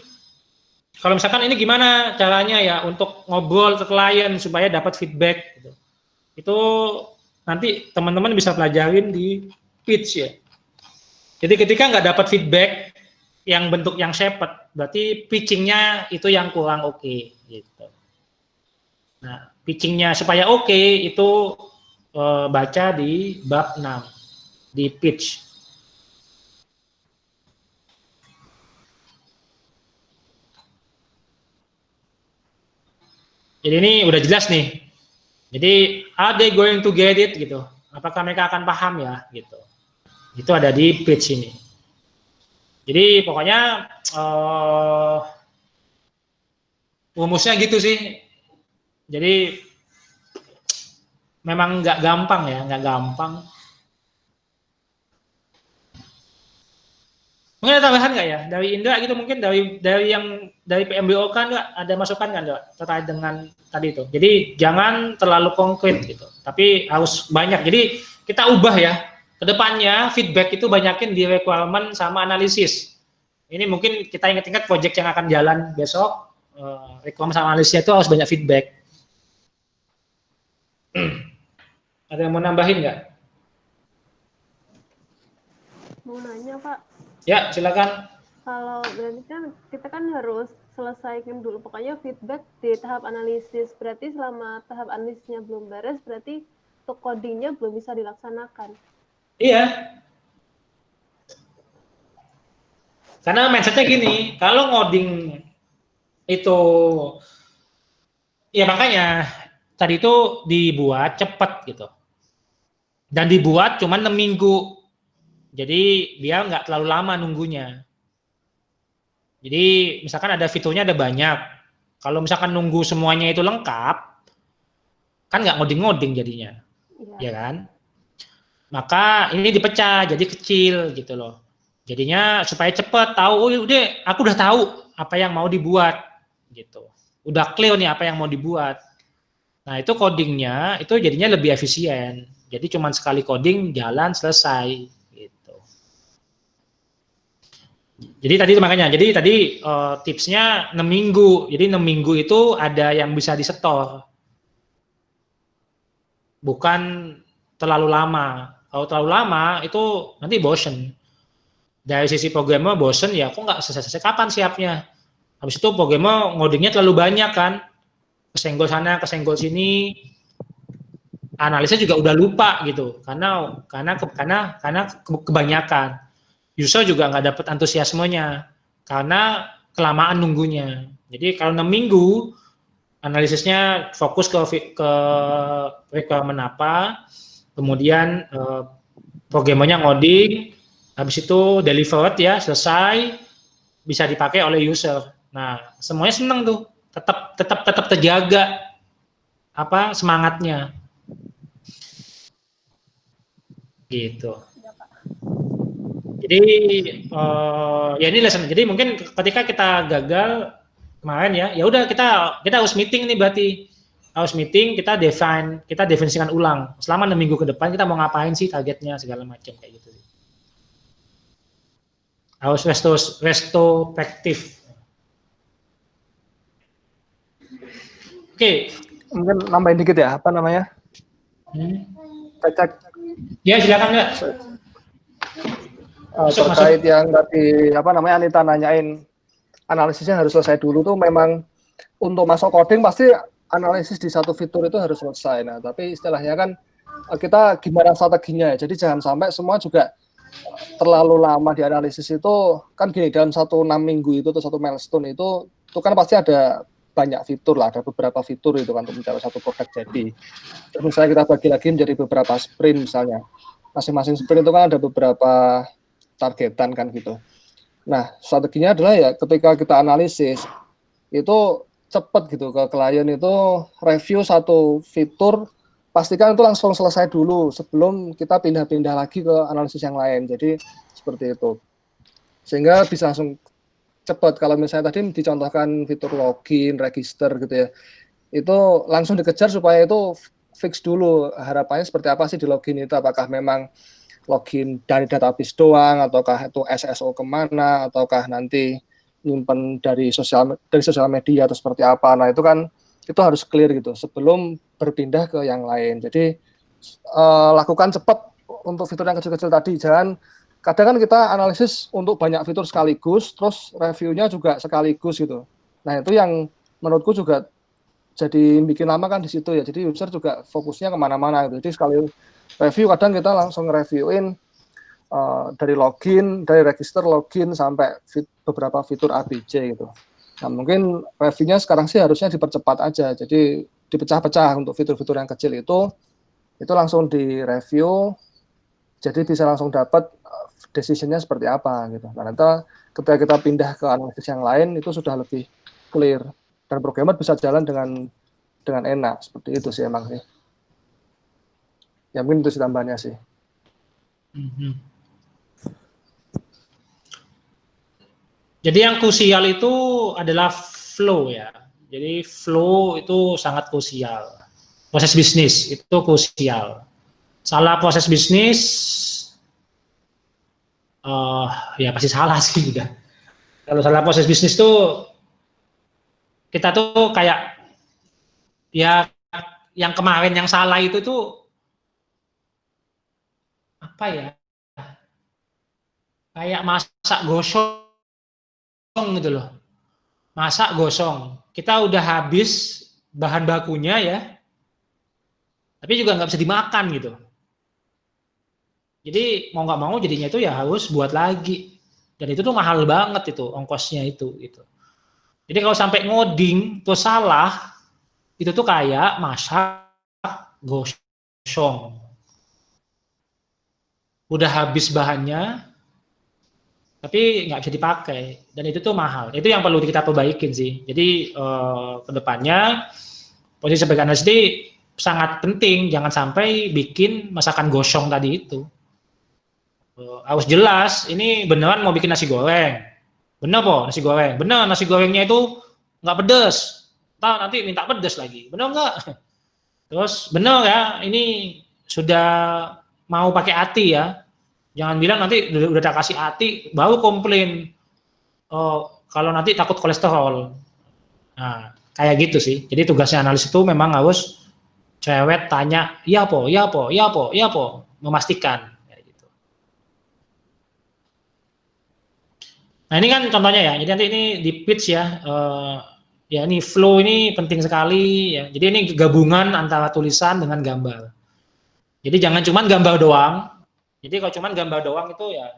kalau misalkan ini gimana caranya ya untuk ngobrol ke klien supaya dapat feedback gitu. Itu nanti teman-teman bisa pelajarin di pitch ya. Jadi ketika nggak dapat feedback yang bentuk yang shaped, berarti pitchingnya itu yang kurang oke gitu. Nah, pitchingnya supaya oke itu baca di bab 6 di pitch. Jadi ini udah jelas nih. Jadi are they going to get it gitu? Apakah mereka akan paham ya gitu? Itu ada di pitch ini. Jadi pokoknya rumusnya gitu sih. Jadi memang nggak gampang ya, nggak gampang. Mungkin ada tambahan nggak ya dari Indra gitu, mungkin dari PMBO kan nggak ada masukan kan nggak terkait dengan tadi itu. Jadi jangan terlalu konkret gitu, tapi harus banyak. Jadi kita ubah ya. Kedepannya feedback itu banyakin di requirement sama analisis. Ini mungkin kita ingat-ingat project yang akan jalan besok, requirement sama analisisnya itu harus banyak feedback. Ada yang mau nambahin nggak? Mau nanya, Pak. Ya, silakan. Kalau berarti kan kita kan harus selesaikan dulu pokoknya feedback di tahap analisis. Berarti selama tahap analisisnya belum beres, berarti untuk codingnya belum bisa dilaksanakan. Iya. Karena mindsetnya gini, kalau ngoding itu, ya makanya tadi itu dibuat cepat gitu. Dan dibuat cuma 6 minggu. Jadi dia nggak terlalu lama nunggunya. Jadi misalkan ada fiturnya ada banyak. Kalau misalkan nunggu semuanya itu lengkap, kan nggak ngoding-ngoding jadinya. Ya kan? Maka ini dipecah jadi kecil gitu loh. Jadinya supaya cepat tahu, oh udah aku udah tahu apa yang mau dibuat gitu. Udah clear nih apa yang mau dibuat. Nah, itu codingnya itu jadinya lebih efisien. Jadi cuma sekali coding jalan selesai gitu. Jadi tadi makanya tipsnya 6 minggu. Jadi 6 minggu itu ada yang bisa disetor. Bukan terlalu lama. Kalau terlalu lama itu nanti bosen. Dari sisi programmer bosen ya, kok nggak selesai-selesai, kapan siapnya? Habis itu programmer ngodingnya terlalu banyak kan, kesenggol sana, kesenggol sini, analisnya juga udah lupa gitu, karena kebanyakan. User juga nggak dapat antusiasmenya, karena kelamaan nunggunya. Jadi kalau 6 minggu, analisisnya fokus ke requirement apa, kemudian programmernya ngoding, habis itu delivered ya, selesai, bisa dipakai oleh user. Nah, semuanya seneng tuh, tetap terjaga apa semangatnya, gitu. Jadi ya ini lesson. Jadi mungkin ketika kita gagal kemarin ya udah kita harus meeting nih, berarti harus meeting, kita definisikan ulang selama 6 minggu ke depan kita mau ngapain sih, targetnya segala macam kayak gitu. Harus retrospektif. Oke. Mungkin nambahin dikit ya, apa namanya? Cek. Ya silakan ya. Terkait yang tadi apa namanya Anita nanyain analisisnya harus selesai dulu tuh, memang untuk masuk coding pasti analisis di satu fitur itu harus selesai. Nah, tapi istilahnya kan kita gimana strateginya ya. Jadi jangan sampai semua juga terlalu lama di analisis itu kan gini, dalam 6 minggu itu atau 1 milestone itu kan pasti ada banyak fitur lah, ada beberapa fitur itu kan untuk mencapai satu produk jadi. Terus misalnya kita bagi lagi menjadi beberapa sprint misalnya. Masing-masing sprint itu kan ada beberapa targetan kan gitu. Nah, strateginya adalah ya ketika kita analisis itu cepat gitu ke klien itu review satu fitur, pastikan itu langsung selesai dulu sebelum kita pindah-pindah lagi ke analisis yang lain. Jadi seperti itu. Sehingga bisa langsung cepat. Kalau misalnya tadi dicontohkan fitur login, register gitu ya, itu langsung dikejar supaya itu fix dulu. Harapannya seperti apa sih di login itu? Apakah memang login dari database doang, ataukah itu SSO kemana, ataukah nanti nyimpen dari sosial media atau seperti apa? Nah itu kan itu harus clear gitu sebelum berpindah ke yang lain. Jadi lakukan cepat untuk fitur yang kecil-kecil tadi. Jangan, kadang kan kita analisis untuk banyak fitur sekaligus, terus reviewnya juga sekaligus gitu. Nah itu yang menurutku juga jadi bikin lama kan di situ ya. Jadi user juga fokusnya kemana-mana gitu. Jadi sekali review kadang kita langsung reviewin dari login, dari register login sampai beberapa fitur ABC gitu. Nah mungkin reviewnya sekarang sih harusnya dipercepat aja, jadi dipecah-pecah untuk fitur-fitur yang kecil itu langsung di-review, jadi bisa langsung dapat decision-nya seperti apa gitu. Nah nanti ketika kita pindah ke analisis yang lain itu sudah lebih clear dan programmer bisa jalan dengan enak, seperti itu sih emang sih. Ya mungkin itu sih tambahannya sih. Jadi yang krusial itu adalah flow ya. Jadi flow itu sangat krusial. Proses bisnis itu krusial. Salah proses bisnis, ya pasti salah sih udah. Kalau salah proses bisnis tuh kita tuh kayak ya yang kemarin yang salah itu tuh apa ya? Kayak masak gosong gitu loh, masak gosong, kita udah habis bahan bakunya ya, tapi juga nggak bisa dimakan gitu. Jadi mau nggak mau jadinya itu ya harus buat lagi, dan itu tuh mahal banget itu ongkosnya itu gitu. Jadi kalau sampai ngoding tuh salah, itu tuh kayak masak gosong, udah habis bahannya tapi nggak bisa dipakai, dan itu tuh mahal. Itu yang perlu kita perbaikin sih. Jadi kedepannya posisi sebagai analis ini sangat penting, jangan sampai bikin masakan gosong tadi itu. Harus jelas, ini beneran mau bikin nasi goreng, bener po nasi goreng, bener nasi gorengnya itu nggak pedes, nanti minta pedes lagi, bener nggak? Terus bener ya, ini sudah mau pakai ati ya. Jangan bilang nanti udah tak kasih hati baru komplain. Kalau nanti takut kolesterol. Nah, kayak gitu sih. Jadi tugasnya analis itu memang harus cewek tanya, iya po, iya po, iya po, iya po, memastikan. Kayak gitu. Nah ini kan contohnya ya, jadi nanti ini di pitch ya, ya ini flow ini penting sekali ya. Jadi ini gabungan antara tulisan dengan gambar. Jadi jangan cuma gambar doang. Jadi kalau cuma gambar doang itu ya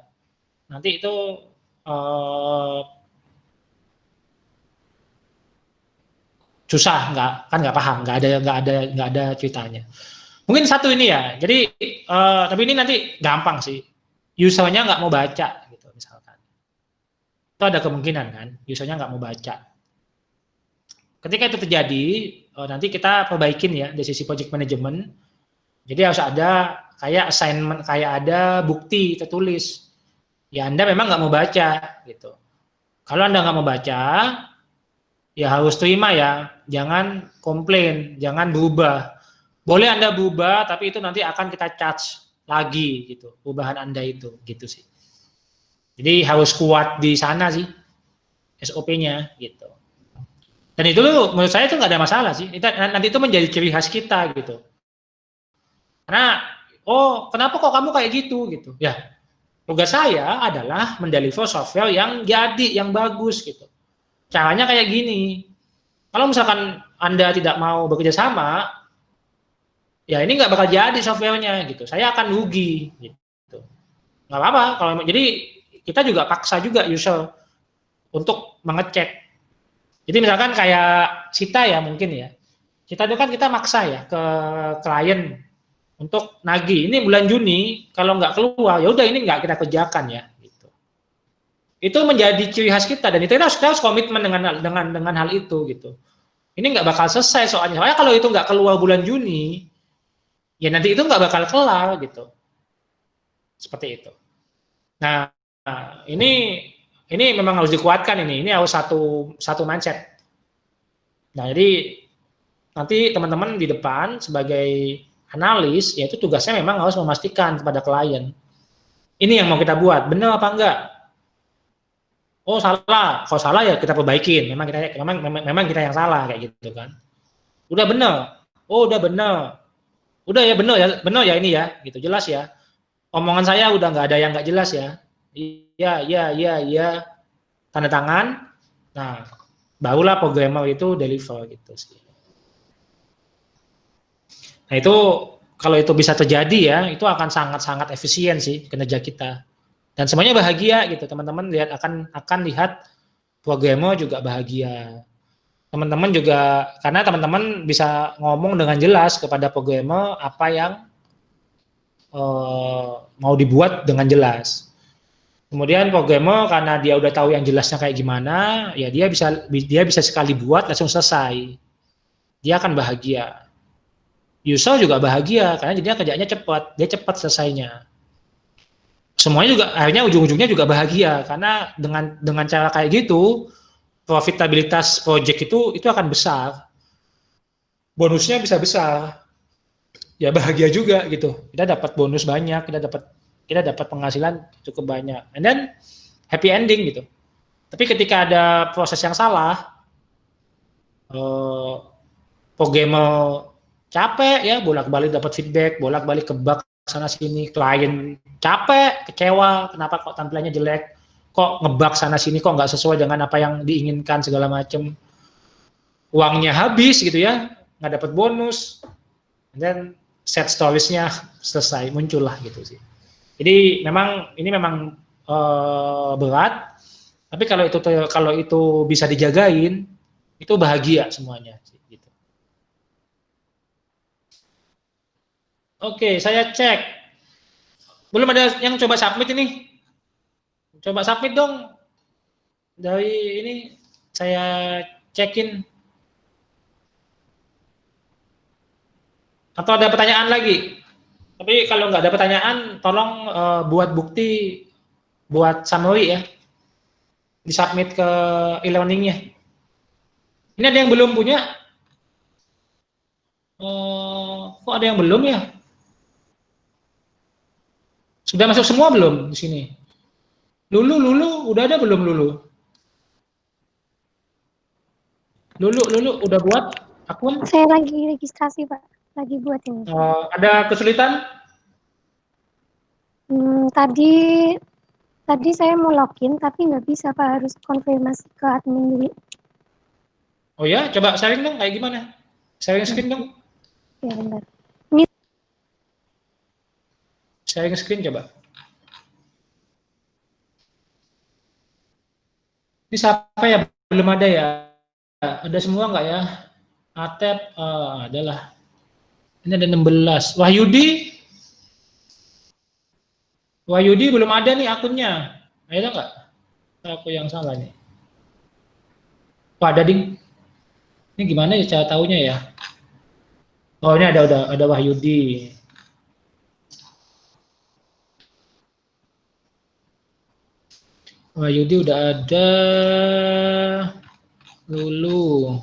nanti itu susah, nggak paham, nggak ada ceritanya. Mungkin satu ini ya. Jadi tapi ini nanti gampang sih. Usernya nggak mau baca gitu misalkan. Itu ada kemungkinan kan, usernya nggak mau baca. Ketika itu terjadi, nanti kita perbaikin ya dari sisi project management. Jadi harus ada kayak assignment, kayak ada bukti tertulis. Ya Anda memang nggak mau baca gitu. Kalau Anda nggak mau baca, ya harus terima ya. Jangan komplain, jangan berubah. Boleh Anda berubah, tapi itu nanti akan kita charge lagi gitu, perubahan Anda itu, gitu sih. Jadi harus kuat di sana sih, SOP-nya gitu. Dan itu menurut saya itu nggak ada masalah sih. Nanti itu menjadi ciri khas kita gitu. Karena, oh kenapa kok kamu kayak gitu? Ya, tugas saya adalah mendeliver software yang jadi, yang bagus gitu. Caranya kayak gini. Kalau misalkan Anda tidak mau bekerja sama, ya ini nggak bakal jadi softwarenya gitu. Saya akan rugi gitu. Nggak apa-apa. Jadi kita juga paksa juga user untuk mengecek. Jadi misalkan kayak Sita ya mungkin ya. Sita itu kan kita maksa ya ke klien untuk nagih. Ini bulan Juni kalau nggak keluar ya udah ini nggak kita kerjakan ya. Gitu. Itu menjadi ciri khas kita dan itu kita harus komitmen dengan hal itu gitu. Ini nggak bakal selesai soalnya. Soalnya kalau itu nggak keluar bulan Juni, ya nanti itu nggak bakal kelar gitu. Seperti itu. Nah, ini memang harus dikuatkan ini harus satu mindset. Nah, jadi nanti teman-teman di depan sebagai analis, yaitu tugasnya memang harus memastikan kepada klien. Ini yang mau kita buat, benar apa enggak? Oh salah, kalau salah ya kita perbaikin. Memang kita yang salah kayak gitu kan. Udah benar, oh udah benar, udah ya benar ya ini ya, gitu jelas ya. Omongan saya udah nggak ada yang nggak jelas ya. Iya, tanda tangan. Nah, barulah programmer itu deliver gitu sih. Nah itu kalau itu bisa terjadi ya, itu akan sangat-sangat efisien sih kinerja kita. Dan semuanya bahagia gitu, teman-teman lihat akan lihat programmer juga bahagia. Teman-teman juga karena teman-teman bisa ngomong dengan jelas kepada programmer apa yang mau dibuat dengan jelas. Kemudian programmer karena dia udah tahu yang jelasnya kayak gimana, ya dia bisa sekali buat langsung selesai. Dia akan bahagia. User juga bahagia karena jadinya kerjanya cepat, dia cepat selesainya. Semuanya juga akhirnya ujung-ujungnya juga bahagia karena dengan cara kayak gitu profitabilitas project itu akan besar. Bonusnya bisa besar. Ya bahagia juga gitu. Kita dapat bonus banyak, kita dapat penghasilan cukup banyak. And then happy ending gitu. Tapi ketika ada proses yang salah, programmer capek ya, bolak-balik dapat feedback, bolak-balik kebak sana sini, klien capek, kecewa, kenapa kok tampilannya jelek, kok ngebak sana sini, kok nggak sesuai dengan apa yang diinginkan segala macam, uangnya habis gitu ya, nggak dapat bonus, dan set storiesnya selesai, muncullah gitu sih. Jadi ini memang berat, tapi kalau itu bisa dijagain, itu bahagia semuanya. Gitu. Oke, saya cek. Belum ada yang coba submit ini. Coba submit dong. Dari ini saya cekin. Atau ada pertanyaan lagi? Tapi kalau nggak ada pertanyaan, tolong buat bukti, buat summary ya. Disubmit ke e-learning-nya. Ini ada yang belum punya? Kok ada yang belum ya? Sudah masuk semua belum di sini? Lulu, udah ada belum Lulu? Lulu, udah buat akun? Saya lagi registrasi, Pak. Lagi buat ini. Ada kesulitan? Tadi Tadi saya mau login tapi nggak bisa Pak, harus konfirmasi ke admin dulu. Oh ya, coba sharing dong, kayak gimana? Sharing screen dong, Ya bentar. sharing screen coba. Ini siapa ya? Belum ada ya? Ada semua nggak ya? Atep, adalah. Ini ada 16. Wahyudi belum ada nih akunnya. Ada nggak? Aku yang salah nih. Oh, ada ding. Ini gimana ya cara taunya ya? Oh, ini ada Wahyudi. Wahyudi udah ada. Lulu.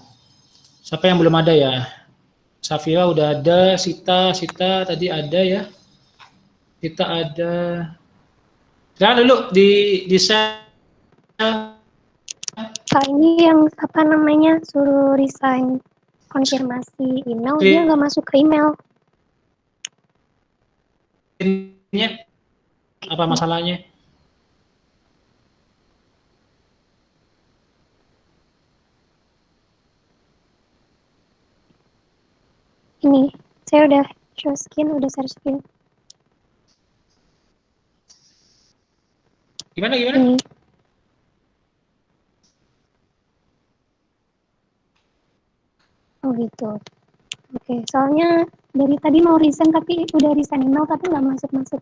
Siapa yang belum ada ya? Safira udah ada, Sita tadi ada ya. Kita ada. Jangan dulu di share. Pak, ini yang apa namanya suruh resign konfirmasi email, dia nggak masuk ke email. Apa masalahnya? Ini saya udah show screen, udah share screen. Gimana? Ini. Oh gitu. Oke, soalnya dari tadi mau resign tapi udah resign email tapi nggak masuk.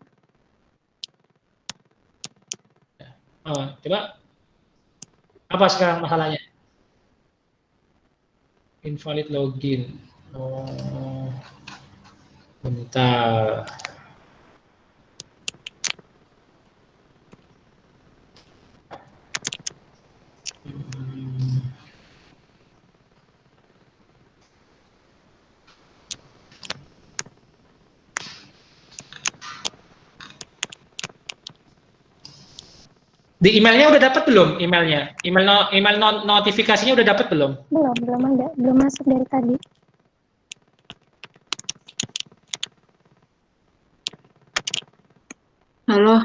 Oh, coba. Apa sekarang masalahnya? Invalid login. Oh, bentar. Di emailnya udah dapat belum? Emailnya, email notifikasinya udah dapat belum? Belum ada, belum masuk dari tadi. Halo,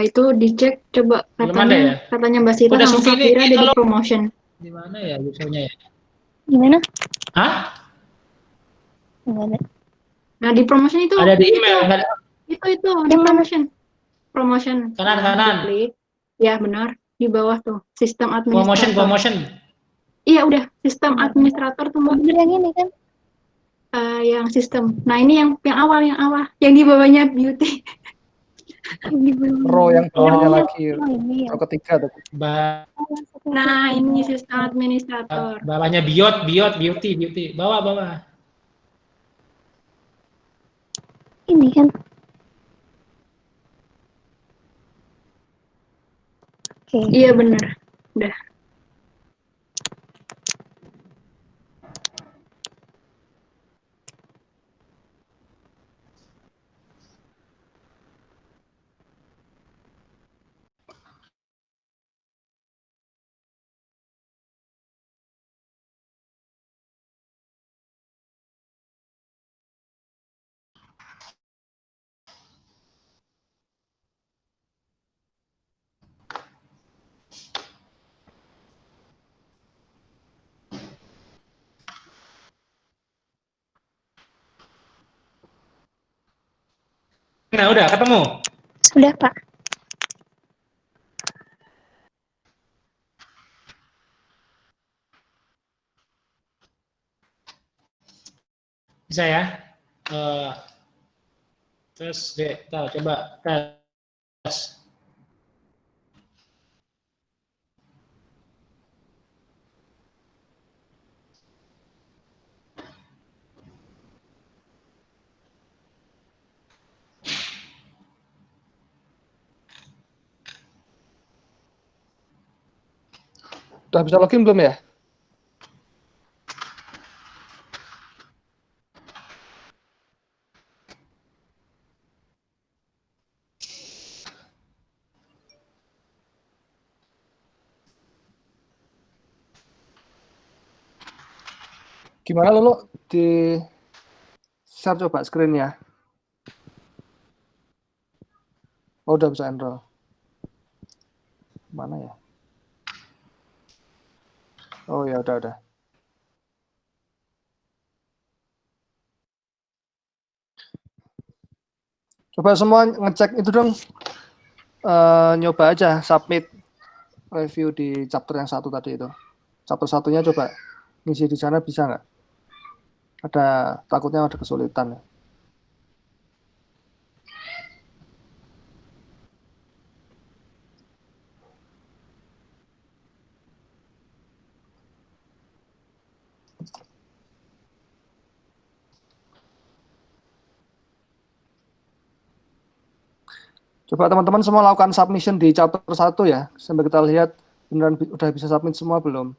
itu dicek coba Belum ada ya? katanya Mbak Sita Udah sama Sufi Safira ini ada di kalau promotion. di mana ya usernya ya? Gimana? Hah? Nggak ada. Nah di promotion itu Ada di email, enggak ada. itu di Yang mana? promotion. Kanan. Diklik. Ya benar, di bawah tuh sistem administrator. Promotion. Iya udah sistem administrator tuh Mbak. Bener yang ini kan? Yang sistem. Nah ini yang awal yang di bawahnya beauty. Row yang bawahnya lagi, Oh ini ya. row ketiga tuh. Nah ini sistem administrator. Bawahnya beauty. Bawah. Ini kan. Oke. Iya benar. Udah. Nah, udah ketemu. Sudah Pak. Bisa ya? Terus kita coba tes. Udah bisa login belum ya? Gimana Lulu? Di share coba screen-nya. Oh, udah bisa enroll. Mana ya? Oh ya udah. Coba semua ngecek itu dong, nyoba aja submit review di chapter yang 1 tadi itu. Chapter 1-nya coba ngisi di sana bisa nggak? Takutnya ada kesulitan. Coba teman-teman semua lakukan submission di chapter 1 ya, sampai kita lihat beneran udah bisa submit semua belum.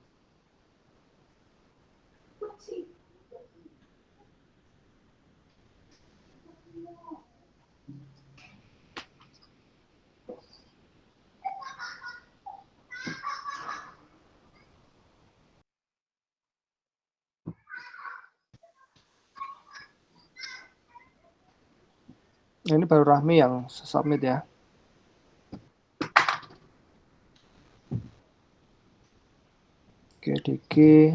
Ini baru Rahmi yang submit ya. Oke, Diki.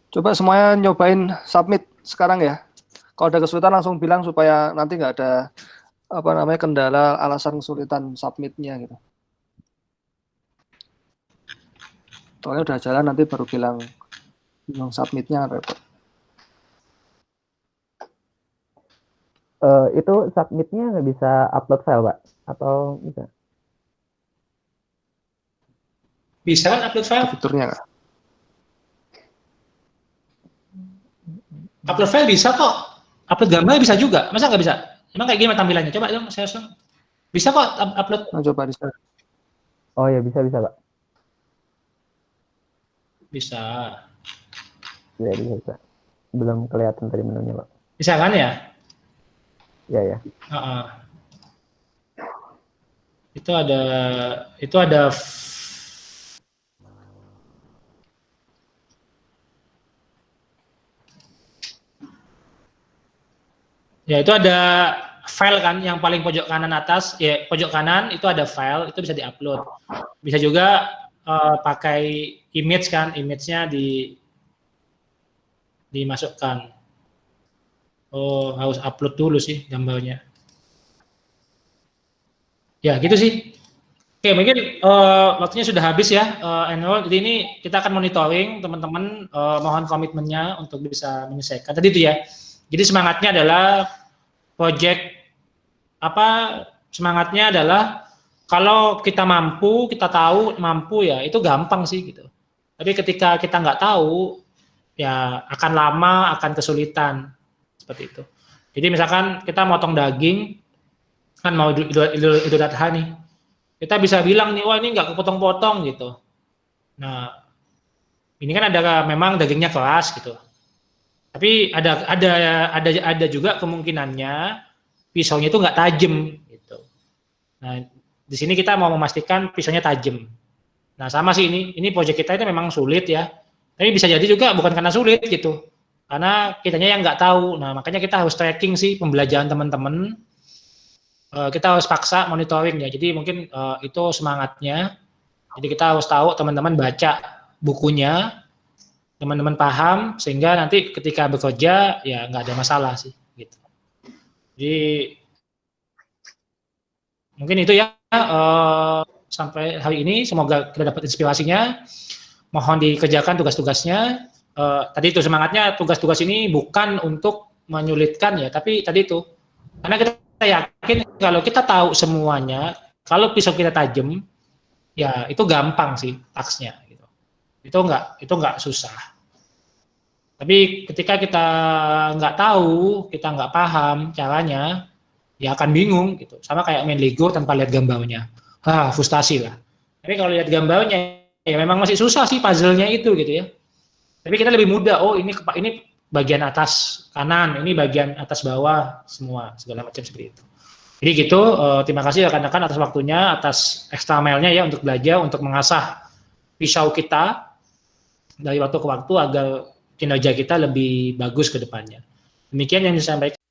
Coba semuanya nyobain submit sekarang ya. Kalau ada kesulitan langsung bilang supaya nanti nggak ada kendala alasan kesulitan submitnya gitu. Soalnya udah jalan nanti baru bilang submitnya repot. Itu submitnya nggak bisa upload file, Pak? Atau bisa? Bisa kan upload file? Fiturnya nggak? Upload file bisa kok. Upload gambar bisa juga. Masa nggak bisa? Emang kayak gimana tampilannya? Coba dong, saya bisa kok upload. Nah, coba di sana. Oh ya bisa, Pak. Bisa. Ya, bisa. Belum kelihatan tadi menunya, Pak. Bisa kan ya? Ya. Itu ada ya, itu ada file kan yang paling pojok kanan atas, ya pojok kanan itu ada file, itu bisa diupload. Bisa juga pakai image kan, image-nya dimasukkan. Oh, harus upload dulu sih gambarnya. Ya, gitu sih. Oke, mungkin waktunya sudah habis ya, Enroll. Jadi ini kita akan monitoring teman-teman, mohon komitmennya untuk bisa menyelesaikan. Tadi itu ya. Jadi semangatnya adalah semangatnya adalah kalau kita mampu, kita tahu mampu ya, itu gampang sih gitu. Tapi ketika kita nggak tahu, ya akan lama, akan kesulitan. Seperti itu. Jadi misalkan kita motong daging, kan mau Idul Adha nih, kita bisa bilang nih, wah ini nggak kepotong-potong gitu. Nah, ini kan memang dagingnya keras gitu. Tapi ada juga kemungkinannya pisaunya itu nggak tajam gitu. Nah, di sini kita mau memastikan pisaunya tajam. Nah, sama sih ini proyek kita itu memang sulit ya. Tapi bisa jadi juga bukan karena sulit gitu. Karena kitanya yang nggak tahu. Nah, makanya kita harus tracking sih pembelajaran teman-teman. Kita harus paksa monitoring ya. Jadi mungkin itu semangatnya. Jadi kita harus tahu teman-teman baca bukunya, teman-teman paham, sehingga nanti ketika bekerja ya nggak ada masalah sih. Gitu. Jadi mungkin itu ya sampai hari ini. Semoga kita dapat inspirasinya. Mohon dikerjakan tugas-tugasnya. Tadi itu semangatnya tugas-tugas ini bukan untuk menyulitkan ya, tapi tadi itu karena kita yakin kalau kita tahu semuanya, kalau pisau kita tajam, ya itu gampang sih taksnya gitu. Itu nggak susah. Tapi ketika kita nggak tahu, kita nggak paham caranya, ya akan bingung gitu. Sama kayak main Lego tanpa lihat gambarnya, frustasi lah. Tapi kalau lihat gambarnya, ya memang masih susah sih puzzle-nya itu gitu ya. Tapi kita lebih mudah, oh ini bagian atas kanan, ini bagian atas bawah, semua, segala macam seperti itu. Jadi gitu, terima kasih rekan-rekan atas waktunya, atas extra mile-nya ya untuk belajar, untuk mengasah pisau kita dari waktu ke waktu agar kinerja kita lebih bagus ke depannya. Demikian yang disampaikan.